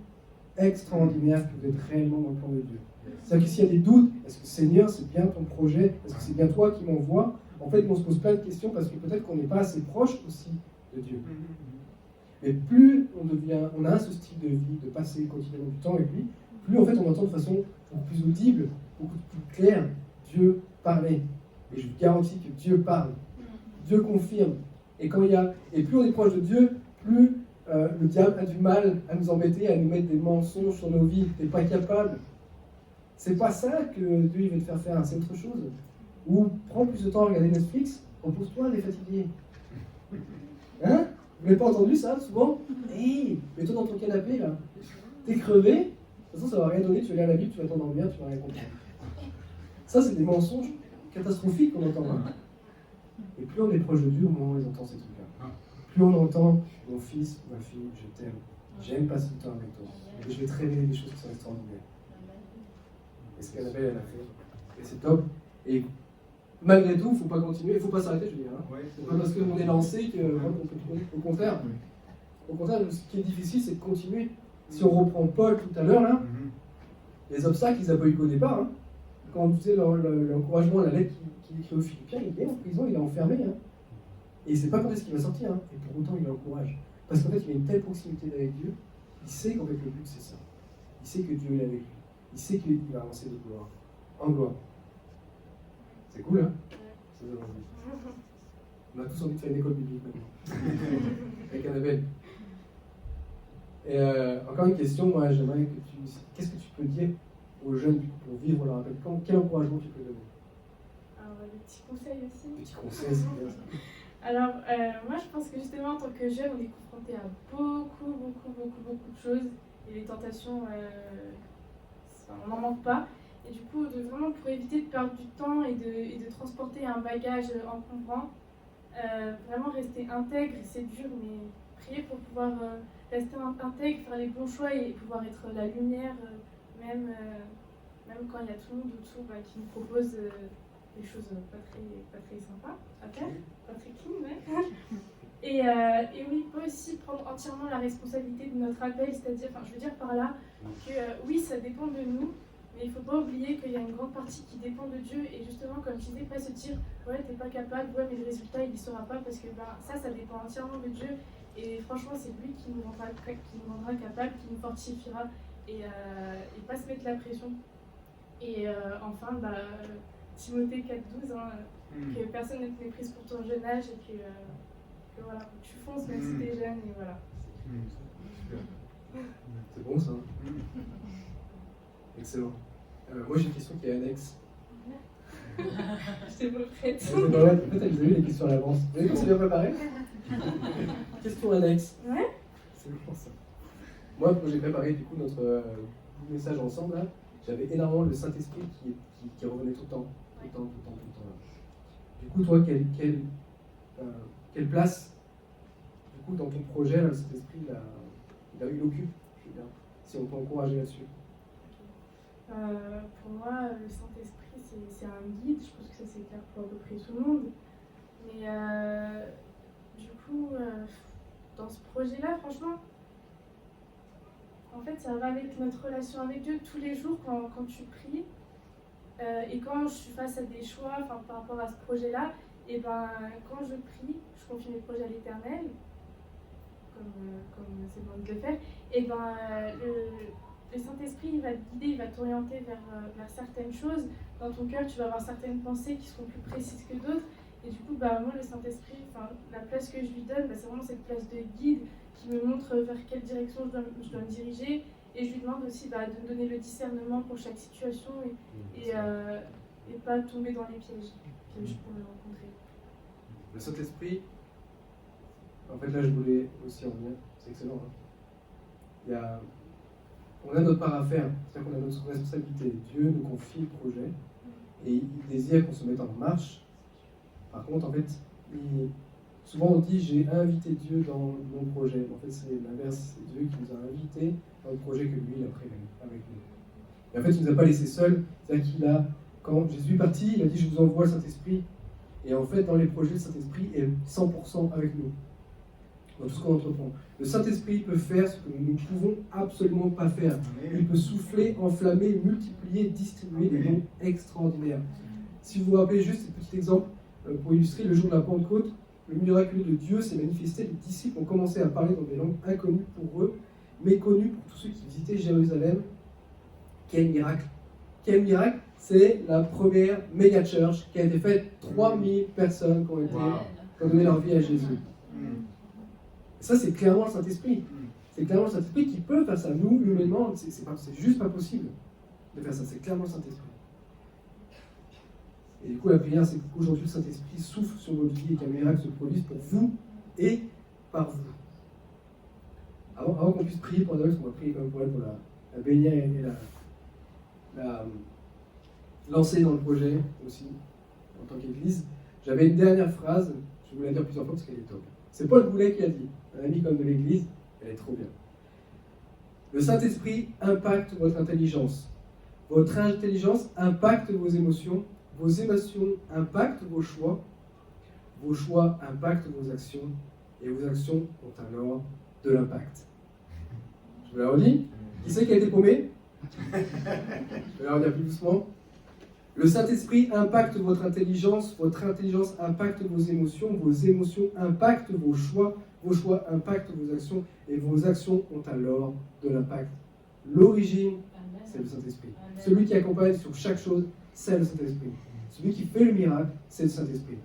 extraordinaires que vous êtes réellement dans le plan de Dieu. C'est-à-dire que s'il y a des doutes, est-ce que Seigneur, c'est bien ton projet? Est-ce que c'est bien toi qui m'envoies? En fait, on se pose plein de questions parce que peut-être qu'on n'est pas assez proche aussi de Dieu. Mais plus on a ce style de vie, de passer continuellement du temps avec lui, plus en fait on entend de façon beaucoup plus audible, beaucoup plus claire Dieu parler. Et je vous garantis que Dieu parle. Dieu confirme. Et plus on est proche de Dieu, plus le diable a du mal à nous embêter, à nous mettre des mensonges sur nos vies. T'es pas capable. C'est pas ça que Dieu il veut te faire faire, c'est autre chose. Ou prends plus de temps à regarder Netflix, repose-toi, t'es fatigué. Hein? Vous n'avez pas entendu ça souvent? Hey, mets-toi dans ton canapé là. T'es crevé, de toute façon ça va rien donner, tu vas lire la Bible, tu vas t'endormir, tu vas rien comprendre. Ça c'est des mensonges catastrophiques qu'on entend là. Et plus on est proche de Dieu, au moment où on entend ces trucs-là. Plus on entend mon fils, ma fille, je t'aime, j'aime passer du temps avec toi. Et je vais te révéler des choses qui sont extraordinaires. Et ce qu'Annabelle elle a fait. Et c'est top. Et malgré tout, il ne faut pas continuer, il ne faut pas s'arrêter, je veux dire. Hein. C'est pas parce qu'on est lancé qu'on peut continuer. Au contraire, ce qui est difficile, c'est de continuer. Si on reprend Paul tout à l'heure, là, les obstacles, ils n'ont pas eu qu'au départ. Hein. Quand on faisait l'encouragement, la lettre qu'il écrit aux Philippiens, il est en prison, il est enfermé. Hein. Et il ne sait pas quand est-ce qu'il va sortir. Hein. Et pour autant, il encourage. Parce qu'en fait, il a une telle proximité avec Dieu, il sait qu'en fait, le but, c'est ça. Il sait que Dieu est avec lui. Il sait qu'il va avancer de gloire en gloire. C'est cool, hein? Ça donne envie. On a tous envie de faire une école biblique maintenant. Avec Annabelle. Et encore une question, moi j'aimerais que qu'est-ce que tu peux dire aux jeunes pour vivre leur appel? Quel encouragement tu peux donner? Alors, des petits conseils aussi. Petits conseils, c'est bien ça. Alors, moi je pense que justement en tant que jeune, on est confronté à beaucoup de choses. Et les tentations, on n'en manque pas. Et du coup, vraiment pour éviter de perdre du temps et de transporter un bagage encombrant, vraiment rester intègre, c'est dur, mais prier pour pouvoir rester intègre, faire les bons choix et pouvoir être la lumière, même quand il y a tout le monde autour qui nous propose des choses pas très sympas à faire, pas très clean, ouais. Et oui, peut aussi prendre entièrement la responsabilité de notre appel, c'est-à-dire, je veux dire par là que oui, ça dépend de nous, mais il ne faut pas oublier qu'il y a une grande partie qui dépend de Dieu, et justement, comme je disais, pas se dire ouais, t'es pas capable, ouais, mais le résultat il ne sera pas, parce que ça dépend entièrement de Dieu, et franchement, c'est lui qui nous rendra capable, qui nous fortifiera, et pas se mettre la pression, Et enfin, Timothée 4,12, que personne ne te méprise pour ton jeune âge et que voilà, tu fonces même si t'es jeune et voilà. Super. C'est bon ça. Excellent. Moi j'ai une question qui est annexe. Je t'ai pas prête. C'est pas vrai, en fait elle vous a eu les questions à l'avance. Vous avez vu, c'est bien préparé. Question annexe. Ouais. C'est bon ça. Moi quand j'ai préparé du coup notre message ensemble là, j'avais énormément le Saint-Esprit qui revenait tout le temps. Tout le temps. Là. Du coup toi quelle place du coup dans ton projet là, le Saint-Esprit il occupe, je veux dire, si on peut encourager là-dessus. Pour moi, le Saint-Esprit, c'est un guide. Je pense que ça c'est clair pour à peu près tout le monde. Mais du coup, dans ce projet-là, franchement, en fait, ça va avec notre relation avec Dieu tous les jours quand tu pries. Et quand je suis face à des choix par rapport à ce projet-là, et quand je prie, je confie mes projets à l'Éternel, comme c'est bon de le faire, et le Saint-Esprit il va te guider, il va t'orienter vers certaines choses. Dans ton cœur, tu vas avoir certaines pensées qui seront plus précises que d'autres. Et du coup, moi, le Saint-Esprit, la place que je lui donne, c'est vraiment cette place de guide qui me montre vers quelle direction je dois me diriger. Et je lui demande aussi de me donner le discernement pour chaque situation et pas tomber dans les pièges que je pourrais rencontrer. Le Saint-Esprit, en fait là je voulais aussi en venir, c'est excellent. On a notre part à faire, c'est-à-dire qu'on a notre responsabilité. Dieu nous confie le projet et il désire qu'on se mette en marche. Par contre, en fait, souvent on dit j'ai invité Dieu dans mon projet. En fait, c'est l'inverse, c'est Dieu qui nous a invités dans le projet que lui il a prévu avec nous. Et en fait, il ne nous a pas laissés seuls, c'est-à-dire quand Jésus est parti, il a dit je vous envoie le Saint-Esprit. Et en fait, dans les projets, le Saint-Esprit est 100% avec nous. Dans tout ce qu'on entreprend. Le Saint-Esprit peut faire ce que nous ne pouvons absolument pas faire. Il peut souffler, enflammer, multiplier, distribuer des dons extraordinaires. Si vous vous rappelez juste ce petit exemple, pour illustrer le jour de la Pentecôte, le miracle de Dieu s'est manifesté, les disciples ont commencé à parler dans des langues inconnues pour eux, mais connues pour tous ceux qui visitaient Jérusalem. Quel miracle! Quel miracle! C'est la première méga church qui a été faite, 3000 personnes qui ont donné leur vie à Jésus. Ça, c'est clairement le Saint-Esprit. C'est clairement le Saint-Esprit qui peut faire ça. Nous, humainement, c'est juste pas possible de faire ça. C'est clairement le Saint-Esprit. Et du coup, la prière, c'est qu'aujourd'hui, le Saint-Esprit souffle sur votre vie et qu'un miracle se produise pour vous et par vous. Avant qu'on puisse prier pour Annabelle, parce qu'on va prier quand même pour elle, pour la bénir et la lancer dans le projet aussi, en tant qu'Église, j'avais une dernière phrase, je vous la dire plusieurs fois parce qu'elle est top. C'est Paul Boulet qui a dit, un ami comme de l'Église, elle est trop bien. Le Saint-Esprit impacte votre intelligence. Votre intelligence impacte vos émotions impactent vos choix impactent vos actions, et vos actions ont alors de l'impact. Je vous la redis. Qui c'est qui a été paumé? Je vais la redire plus doucement. Le Saint-Esprit impacte votre intelligence impacte vos émotions impactent vos choix impactent vos actions, et vos actions ont alors de l'impact. L'origine, c'est le Saint-Esprit. Celui qui accompagne sur chaque chose, c'est le Saint-Esprit. Celui qui fait le miracle, c'est le Saint-Esprit.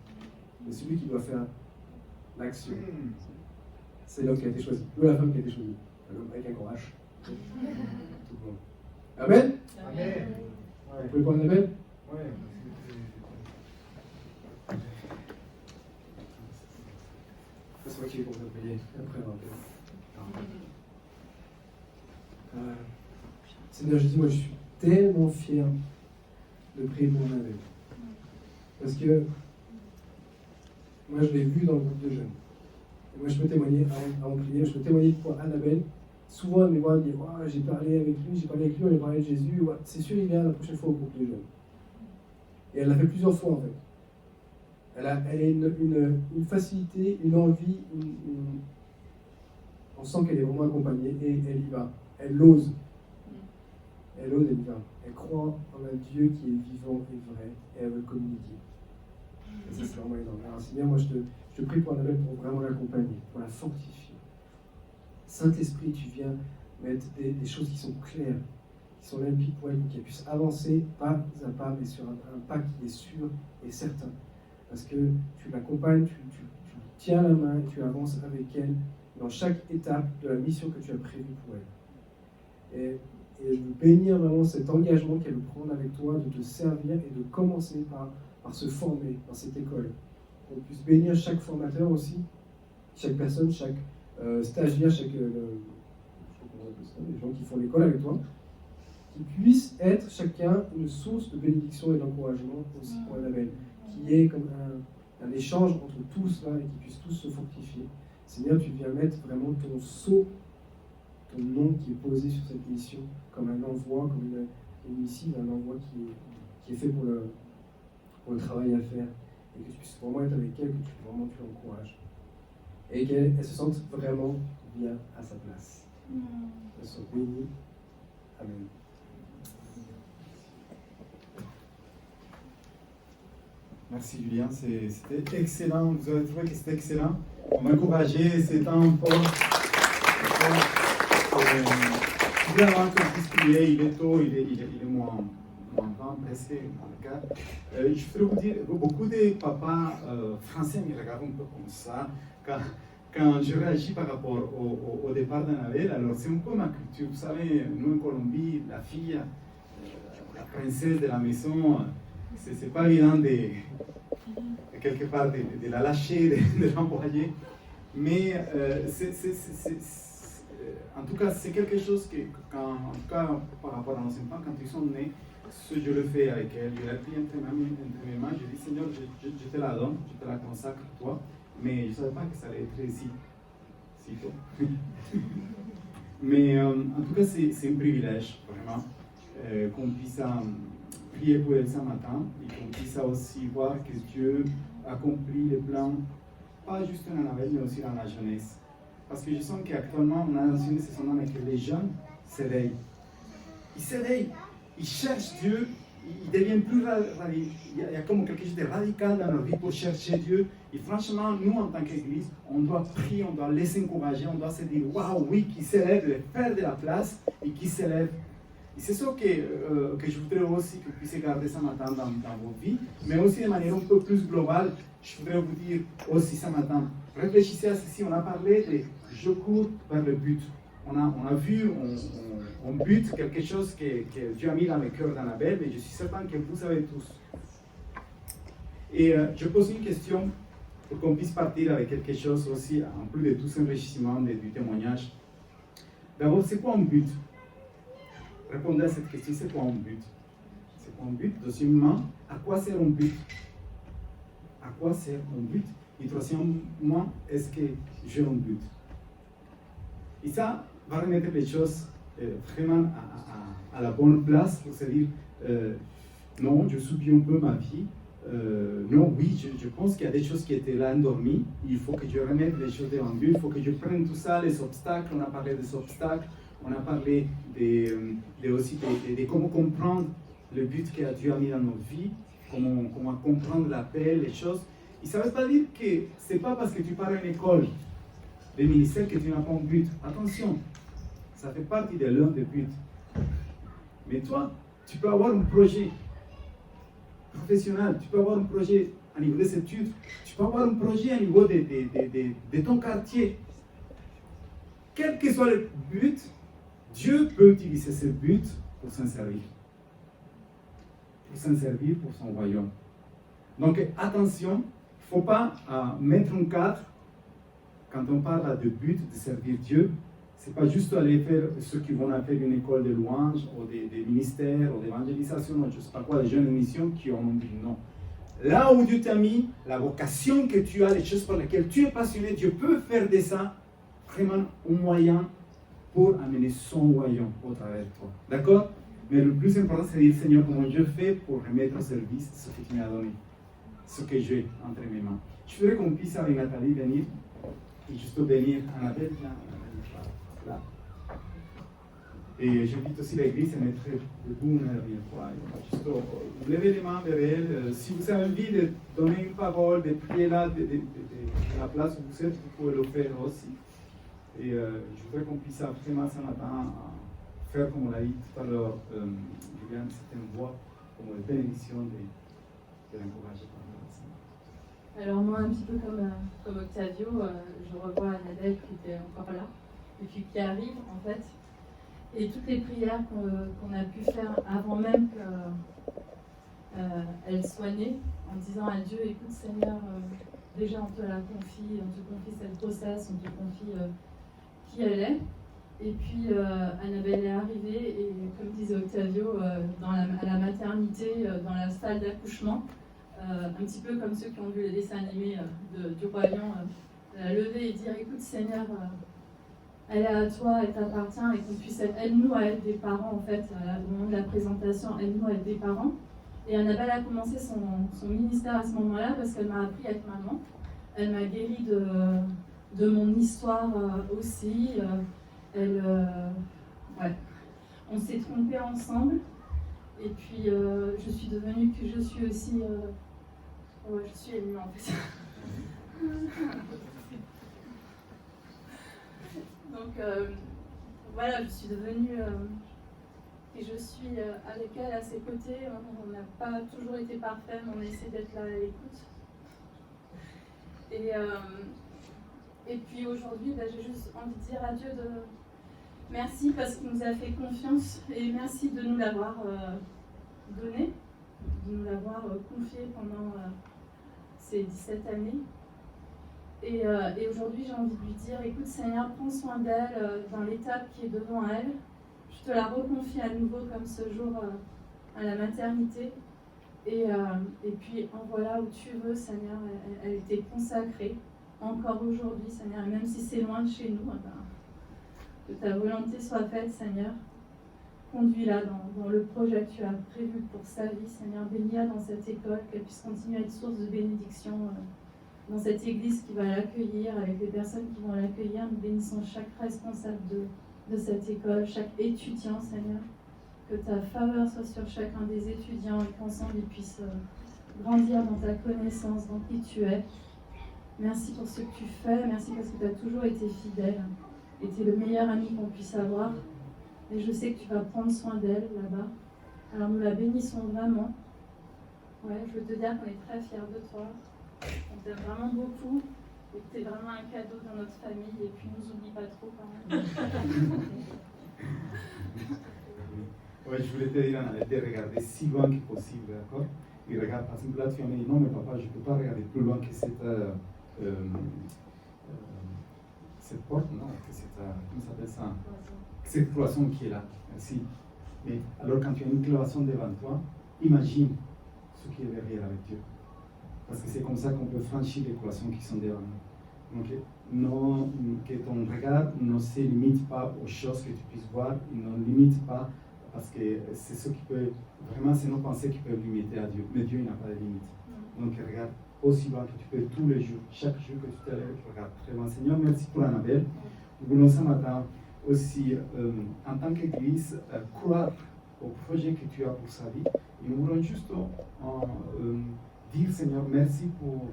Mais celui qui doit faire l'action, c'est l'homme qui a été choisi, ou la femme qui a été choisie. L'homme avec un grand H. Tout le monde. Amen? Amen. Vous pouvez prendre un amen? Ouais. C'est moi qui vais pour vous payer. Après, Seigneur, je dis, moi je suis tellement fier de prier pour Annabelle. Parce que moi je l'ai vu dans le groupe de jeunes. Et moi je peux témoigner, avant de prier, je peux témoigner pour Annabelle. Souvent elle me voit dire, oh, j'ai parlé avec lui, on a parlé de Jésus. Ouais, c'est sûr, il vient la prochaine fois au groupe de jeunes. Et elle l'a fait plusieurs fois en fait. Elle a une facilité, une envie, on sent qu'elle est vraiment accompagnée et elle y va. Elle ose. Elle ose, elle y va. Elle croit en un Dieu qui est vivant et vrai et elle veut communiquer. Et ça, c'est vraiment énorme. Alors, Seigneur, moi, je te prie pour Annabelle pour vraiment l'accompagner, pour la fortifier. Saint-Esprit, tu viens mettre des choses qui sont claires. qui sont là depuis pour elle, qu'elle puisse avancer pas à pas, mais sur un pas qui est sûr et certain. Parce que tu l'accompagnes, tu tiens la main et tu avances avec elle dans chaque étape de la mission que tu as prévue pour elle. Et je veux bénir vraiment cet engagement qu'elle veut prendre avec toi, de te servir et de commencer par se former dans cette école. Qu'on puisse bénir chaque formateur aussi, chaque personne, chaque stagiaire, chaque les gens qui font l'école avec toi, qui puissent être chacun une source de bénédiction et d'encouragement aussi pour Annabelle, qui est comme un échange entre tous là et qui puissent tous se fortifier. Seigneur, tu viens mettre vraiment ton sceau, ton nom qui est posé sur cette mission, comme un envoi, comme une missive, un envoi qui est fait pour le travail à faire, et que tu puisses vraiment être avec elle, que tu l'encourages, et qu'elle se sente vraiment bien à sa place. Qu'elle soit bénie. Amen. Merci Julien, c'était excellent. Vous avez trouvé que c'était excellent. On m'a encouragé, c'est un fort. Je voulais avant qu'on puisse prier, il est tôt, il est moins 20, presque moins 4. Je voudrais vous dire, beaucoup de papas français me regardent un peu comme ça. Quand je réagis par rapport au départ d'Annabelle, alors c'est un peu ma culture. Vous savez, nous en Colombie, la fille, la princesse de la maison, c'est pas évident de quelque part de la lâcher, de l'envoyer. Mais en tout cas, c'est quelque chose que, en tout cas, par rapport à nos enfants, quand ils sont nés, je le fais avec elle. Je l'ai pris entre mes mains, je dis Seigneur, je te la donne, je te la consacre toi. Mais je ne savais pas que ça allait être si tôt. Mais en tout cas, c'est un privilège, vraiment, qu'on puisse prier pour elle ce matin et qu'on puisse aussi voir que Dieu accomplit les plans, pas juste en Annabelle, mais aussi dans la jeunesse. Parce que je sens qu'actuellement, on a dans une saison dans laquelle les jeunes s'éveillent. Ils s'éveillent, ils cherchent Dieu, ils deviennent plus radicaux. Il y a comme quelque chose de radical dans leur vie pour chercher Dieu. Et franchement, nous, en tant qu'Église, on doit prier, on doit les encourager, on doit se dire, waouh, oui, qui s'élève, faire de la place et qui s'élève. Et c'est ça que je voudrais aussi que vous puissiez garder ce matin dans vos vies, mais aussi de manière un peu plus globale. Je voudrais vous dire aussi ce matin, réfléchissez à ceci, on a parlé de je cours vers le but. On a vu, on bute quelque chose que Dieu a mis dans le cœur d'Annabelle, mais je suis certain que vous savez tous. Et je pose une question pour qu'on puisse partir avec quelque chose aussi, en plus de tout cet enrichissement du témoignage. D'abord, c'est quoi un but? Répondez à cette question, c'est quoi un but? C'est quoi un but? Deuxièmement, à quoi sert un but? À quoi sert un but? Et troisièmement, est-ce que j'ai un but? Et ça va remettre les choses vraiment à la bonne place pour se dire non, je subis un peu ma vie. Non, oui, je pense qu'il y a des choses qui étaient là endormies. Il faut que je remette les choses devant Dieu. Il faut que je prenne tout ça, les obstacles. On a parlé des obstacles. On a parlé aussi de comment comprendre le but que Dieu a mis dans nos vies, comment comprendre l'appel, les choses. Et ça ne veut pas dire que ce n'est pas parce que tu pars à une école de ministère que tu n'as pas un but. Attention, ça fait partie de l'un des buts. Mais toi, tu peux avoir un projet professionnel, tu peux avoir un projet à niveau des études, tu peux avoir un projet à niveau de ton quartier. Quel que soit le but, Dieu peut utiliser ce but pour s'en servir. Pour s'en servir pour son royaume. Donc attention, il ne faut pas mettre un cadre quand on parle de but de servir Dieu. Ce n'est pas juste aller faire ceux qui vont faire une école de louanges ou des ministères ou d'évangélisation, je ne sais pas quoi, des jeunes de mission qui ont un but. Non. Là où Dieu t'a mis, la vocation que tu as, les choses pour lesquelles tu es passionné, Dieu peut faire de ça vraiment un moyen pour amener son royaume au travers de toi. D'accord? Mais le plus important, c'est de dire, Seigneur, comment je fais pour remettre au service ce que tu m'as donné, ce que j'ai entre mes mains. Je voudrais qu'on puisse avec Nathalie venir et juste bénir Annabelle. Là. Et j'invite aussi l'église à mettre debout une dernière fois. Juste levez les mains vers elle. Si vous avez envie de donner une parole, de prier là, de la place où vous êtes, vous pouvez le faire aussi. Et je voudrais qu'on puisse vraiment ce matin faire, comme on l'a dit tout à l'heure, Liliane, c'est une voix comme une bénédiction de l'encourager par le Seigneur. Alors moi, un petit peu comme Octavio, je revois Annabelle qui était encore là, et puis qui arrive en fait. Et toutes les prières qu'on a pu faire avant même qu'elle soit née, en disant à Dieu, écoute Seigneur, déjà on te la confie, on te confie cette grossesse, on te confie qui elle est. Et puis Annabelle est arrivée et comme disait Octavio, à la maternité, dans la salle d'accouchement, un petit peu comme ceux qui ont vu les dessins animés du Roi Lion, la lever et dire écoute Seigneur, elle est à toi, elle t'appartient et qu'on puisse aide-nous à être des parents en fait, au moment de la présentation, aide-nous à être des parents. Et Annabelle a commencé son ministère à ce moment-là parce qu'elle m'a appris à être maman. Elle m'a guérie de mon histoire aussi. Ouais. On s'est trompés ensemble. Et puis je suis devenue que je suis aussi. Ouais, je suis émue en fait. Donc voilà, je suis devenue. Et je suis avec elle à ses côtés. On n'a pas toujours été parfait, mais on essaie d'être là à l'écoute. Et puis aujourd'hui, j'ai juste envie de dire à Dieu merci parce qu'il nous a fait confiance et merci de nous l'avoir donné, de nous l'avoir confié pendant ces 17 années. Et aujourd'hui, j'ai envie de lui dire, écoute Seigneur, prends soin d'elle dans l'étape qui est devant elle. Je te la reconfie à nouveau comme ce jour à la maternité. Et puis envoie-la où tu veux, Seigneur. Elle t'est consacrée encore aujourd'hui, Seigneur. Et même si c'est loin de chez nous, que ta volonté soit faite, Seigneur. Conduis-la dans le projet que tu as prévu pour sa vie, Seigneur. Bénis-la dans cette école, qu'elle puisse continuer à être source de bénédiction dans cette église qui va l'accueillir, avec les personnes qui vont l'accueillir. Nous bénissons chaque responsable de cette école, chaque étudiant, Seigneur. Que ta faveur soit sur chacun des étudiants et qu'ensemble ils puissent grandir dans ta connaissance, dans qui tu es. Merci pour ce que tu fais, merci parce que tu as toujours été fidèle et tu es le meilleur ami qu'on puisse avoir. Et je sais que tu vas prendre soin d'elle là-bas. Alors nous la bénissons vraiment. Ouais, je veux te dire qu'on est très fiers de toi. On t'aime vraiment beaucoup. Et que tu es vraiment un cadeau dans notre famille. Et puis nous oublie pas trop quand même. Ouais, je voulais te dire de regarder si loin que possible, d'accord? Et regarde, par exemple, là, tu m'as dit non, mais papa, je ne peux pas regarder plus loin que cette porte, non, que comment s'appelle ça? Cette cloison qui est là, merci. Mais alors, quand tu as une cloison devant toi, imagine ce qui est derrière avec Dieu. Parce que c'est comme ça qu'on peut franchir les cloisons qui sont devant nous. Donc, non, que ton regard ne se limite pas aux choses que tu puisses voir, ne limite pas, parce que c'est ce qui peut, vraiment, c'est nos pensées qui peuvent limiter à Dieu. Mais Dieu, il n'a pas de limite. Donc, regarde aussi loin que tu peux tous les jours, chaque jour que tu te lèves, tu regardes très loin. Seigneur, merci pour Annabelle. Nous voulons ce matin aussi, en tant qu'Église, croire au projet que tu as pour sa vie. Et nous voulons juste dire, Seigneur, merci pour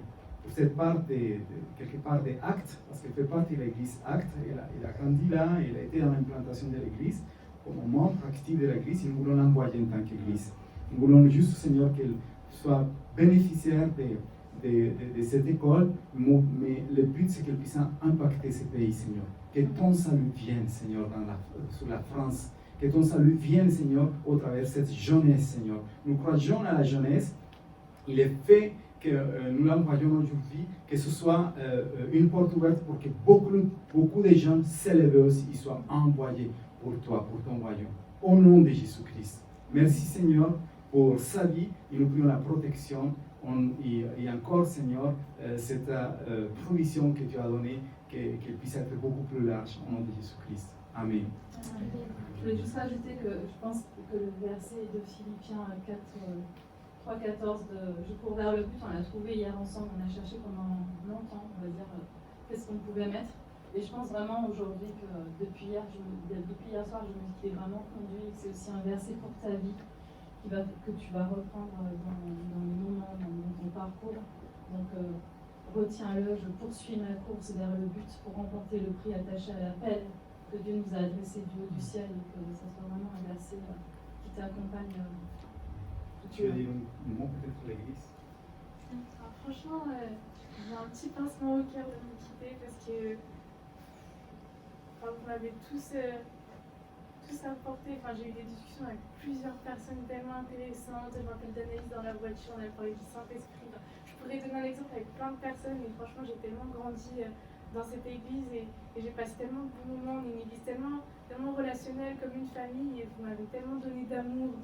cette part quelque part des actes, parce qu'elle fait partie de l'Église Actes. Elle a grandi là, elle a été dans l'implantation de l'Église, comme membre actif de l'Église, et nous voulons l'envoyer en tant qu'Église. Nous voulons juste, Seigneur, qu'elle soit bénéficiaire de cette école, mais le but, c'est qu'elle puisse impacter ce pays, Seigneur. Que ton salut vienne, Seigneur, sur la France. Que ton salut vienne, Seigneur, au travers de cette jeunesse, Seigneur. Nous croyons à la jeunesse. Il est fait que nous l'envoyons aujourd'hui, que ce soit une porte ouverte pour que beaucoup de gens s'élèvent aussi, ils soient envoyés pour toi, pour ton royaume. Au nom de Jésus-Christ. Merci, Seigneur, pour sa vie. Et nous prions la protection. Et encore, Seigneur, cette provision que tu as donnée, qu'elle puisse être beaucoup plus large au nom de Jésus-Christ. Amen. Je voulais juste rajouter que je pense que le verset de Philippiens 3,14 je cours vers le but, on l'a trouvé hier ensemble, on a cherché pendant longtemps, on va dire, qu'est-ce qu'on pouvait mettre. Et je pense vraiment aujourd'hui que depuis hier soir, je me suis vraiment conduit, que c'est aussi un verset pour ta vie que tu vas reprendre dans les moments, dans ton parcours. Donc retiens-le, je poursuis ma course vers le but pour remporter le prix attaché à l'appel que Dieu nous a adressé du haut du ciel et que ça soit vraiment un verset qui t'accompagne. Tu veux dire un mot peut-être pour l'église? Franchement, j'ai un petit pincement au cœur de me quitter parce que vous m'avez tous apporté. J'ai eu des discussions avec plusieurs personnes tellement intéressantes. Je me rappelle d'Anaïs dans la voiture, on avait parlé du Saint-Esprit. Je pourrais donner un exemple avec plein de personnes et franchement, j'ai tellement grandi dans cette église et j'ai passé tellement de bons moments. On est une église tellement relationnelle, comme une famille, et vous m'avez tellement donné d'amour.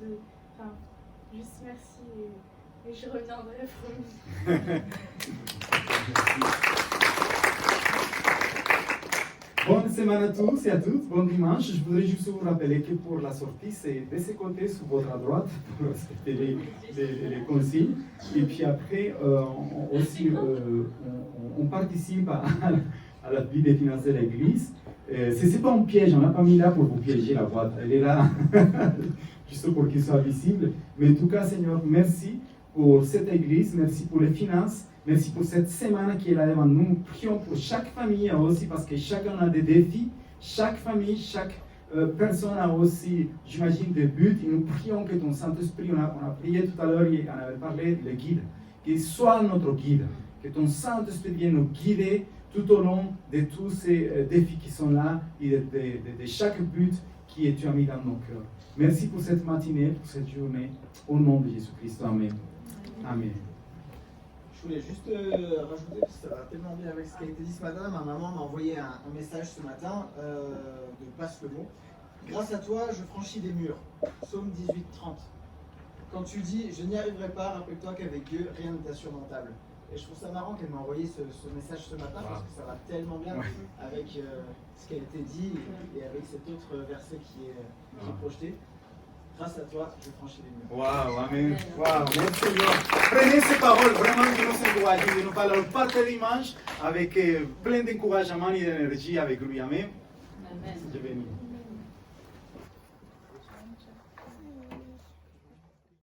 Juste merci et je reviendrai, promis. Bonne semaine à tous et à toutes, bon dimanche. Je voudrais juste vous rappeler que pour la sortie, c'est de ce côté, sur votre droite, pour respecter les consignes. Et puis après, on participe à la vie des finances de l'église. Ce n'est pas un piège, on n'a pas mis là pour vous piéger la boîte. Elle est là juste pour qu'il soit visible. Mais en tout cas, Seigneur, merci pour cette église, merci pour les finances. Merci pour cette semaine qui est là devant nous. Nous prions pour chaque famille aussi parce que chacun a des défis. Chaque famille, chaque personne a aussi, j'imagine, des buts. Et nous prions que ton Saint-Esprit, on a prié tout à l'heure, on avait parlé, le guide, qu'il soit notre guide. Que ton Saint-Esprit vienne nous guider tout au long de tous ces défis qui sont là et de chaque but que tu as mis dans nos cœurs. Merci pour cette matinée, pour cette journée. Au nom de Jésus-Christ. Amen. Amen. Je voulais juste rajouter, parce que ça va tellement bien avec ce qui a été dit ce matin. Ma maman m'a envoyé un message ce matin de Passe le mot. Grâce à toi, je franchis des murs. Psaume 18:30. Quand tu dis je n'y arriverai pas, rappelle-toi qu'avec Dieu, rien n'est insurmontable. Et je trouve ça marrant qu'elle m'ait envoyé ce message ce matin parce que ça va tellement bien avec ce qui a été dit et avec cet autre verset qui est projeté. Grâce à toi, je franchis les murs. Waouh, amen. Waouh, merci Seigneur. Prenez ces paroles vraiment qui nous encouragent, qui nous parlent par dimanche avec plein d'encouragement et d'énergie avec lui. Amen. Amen. Je bénis.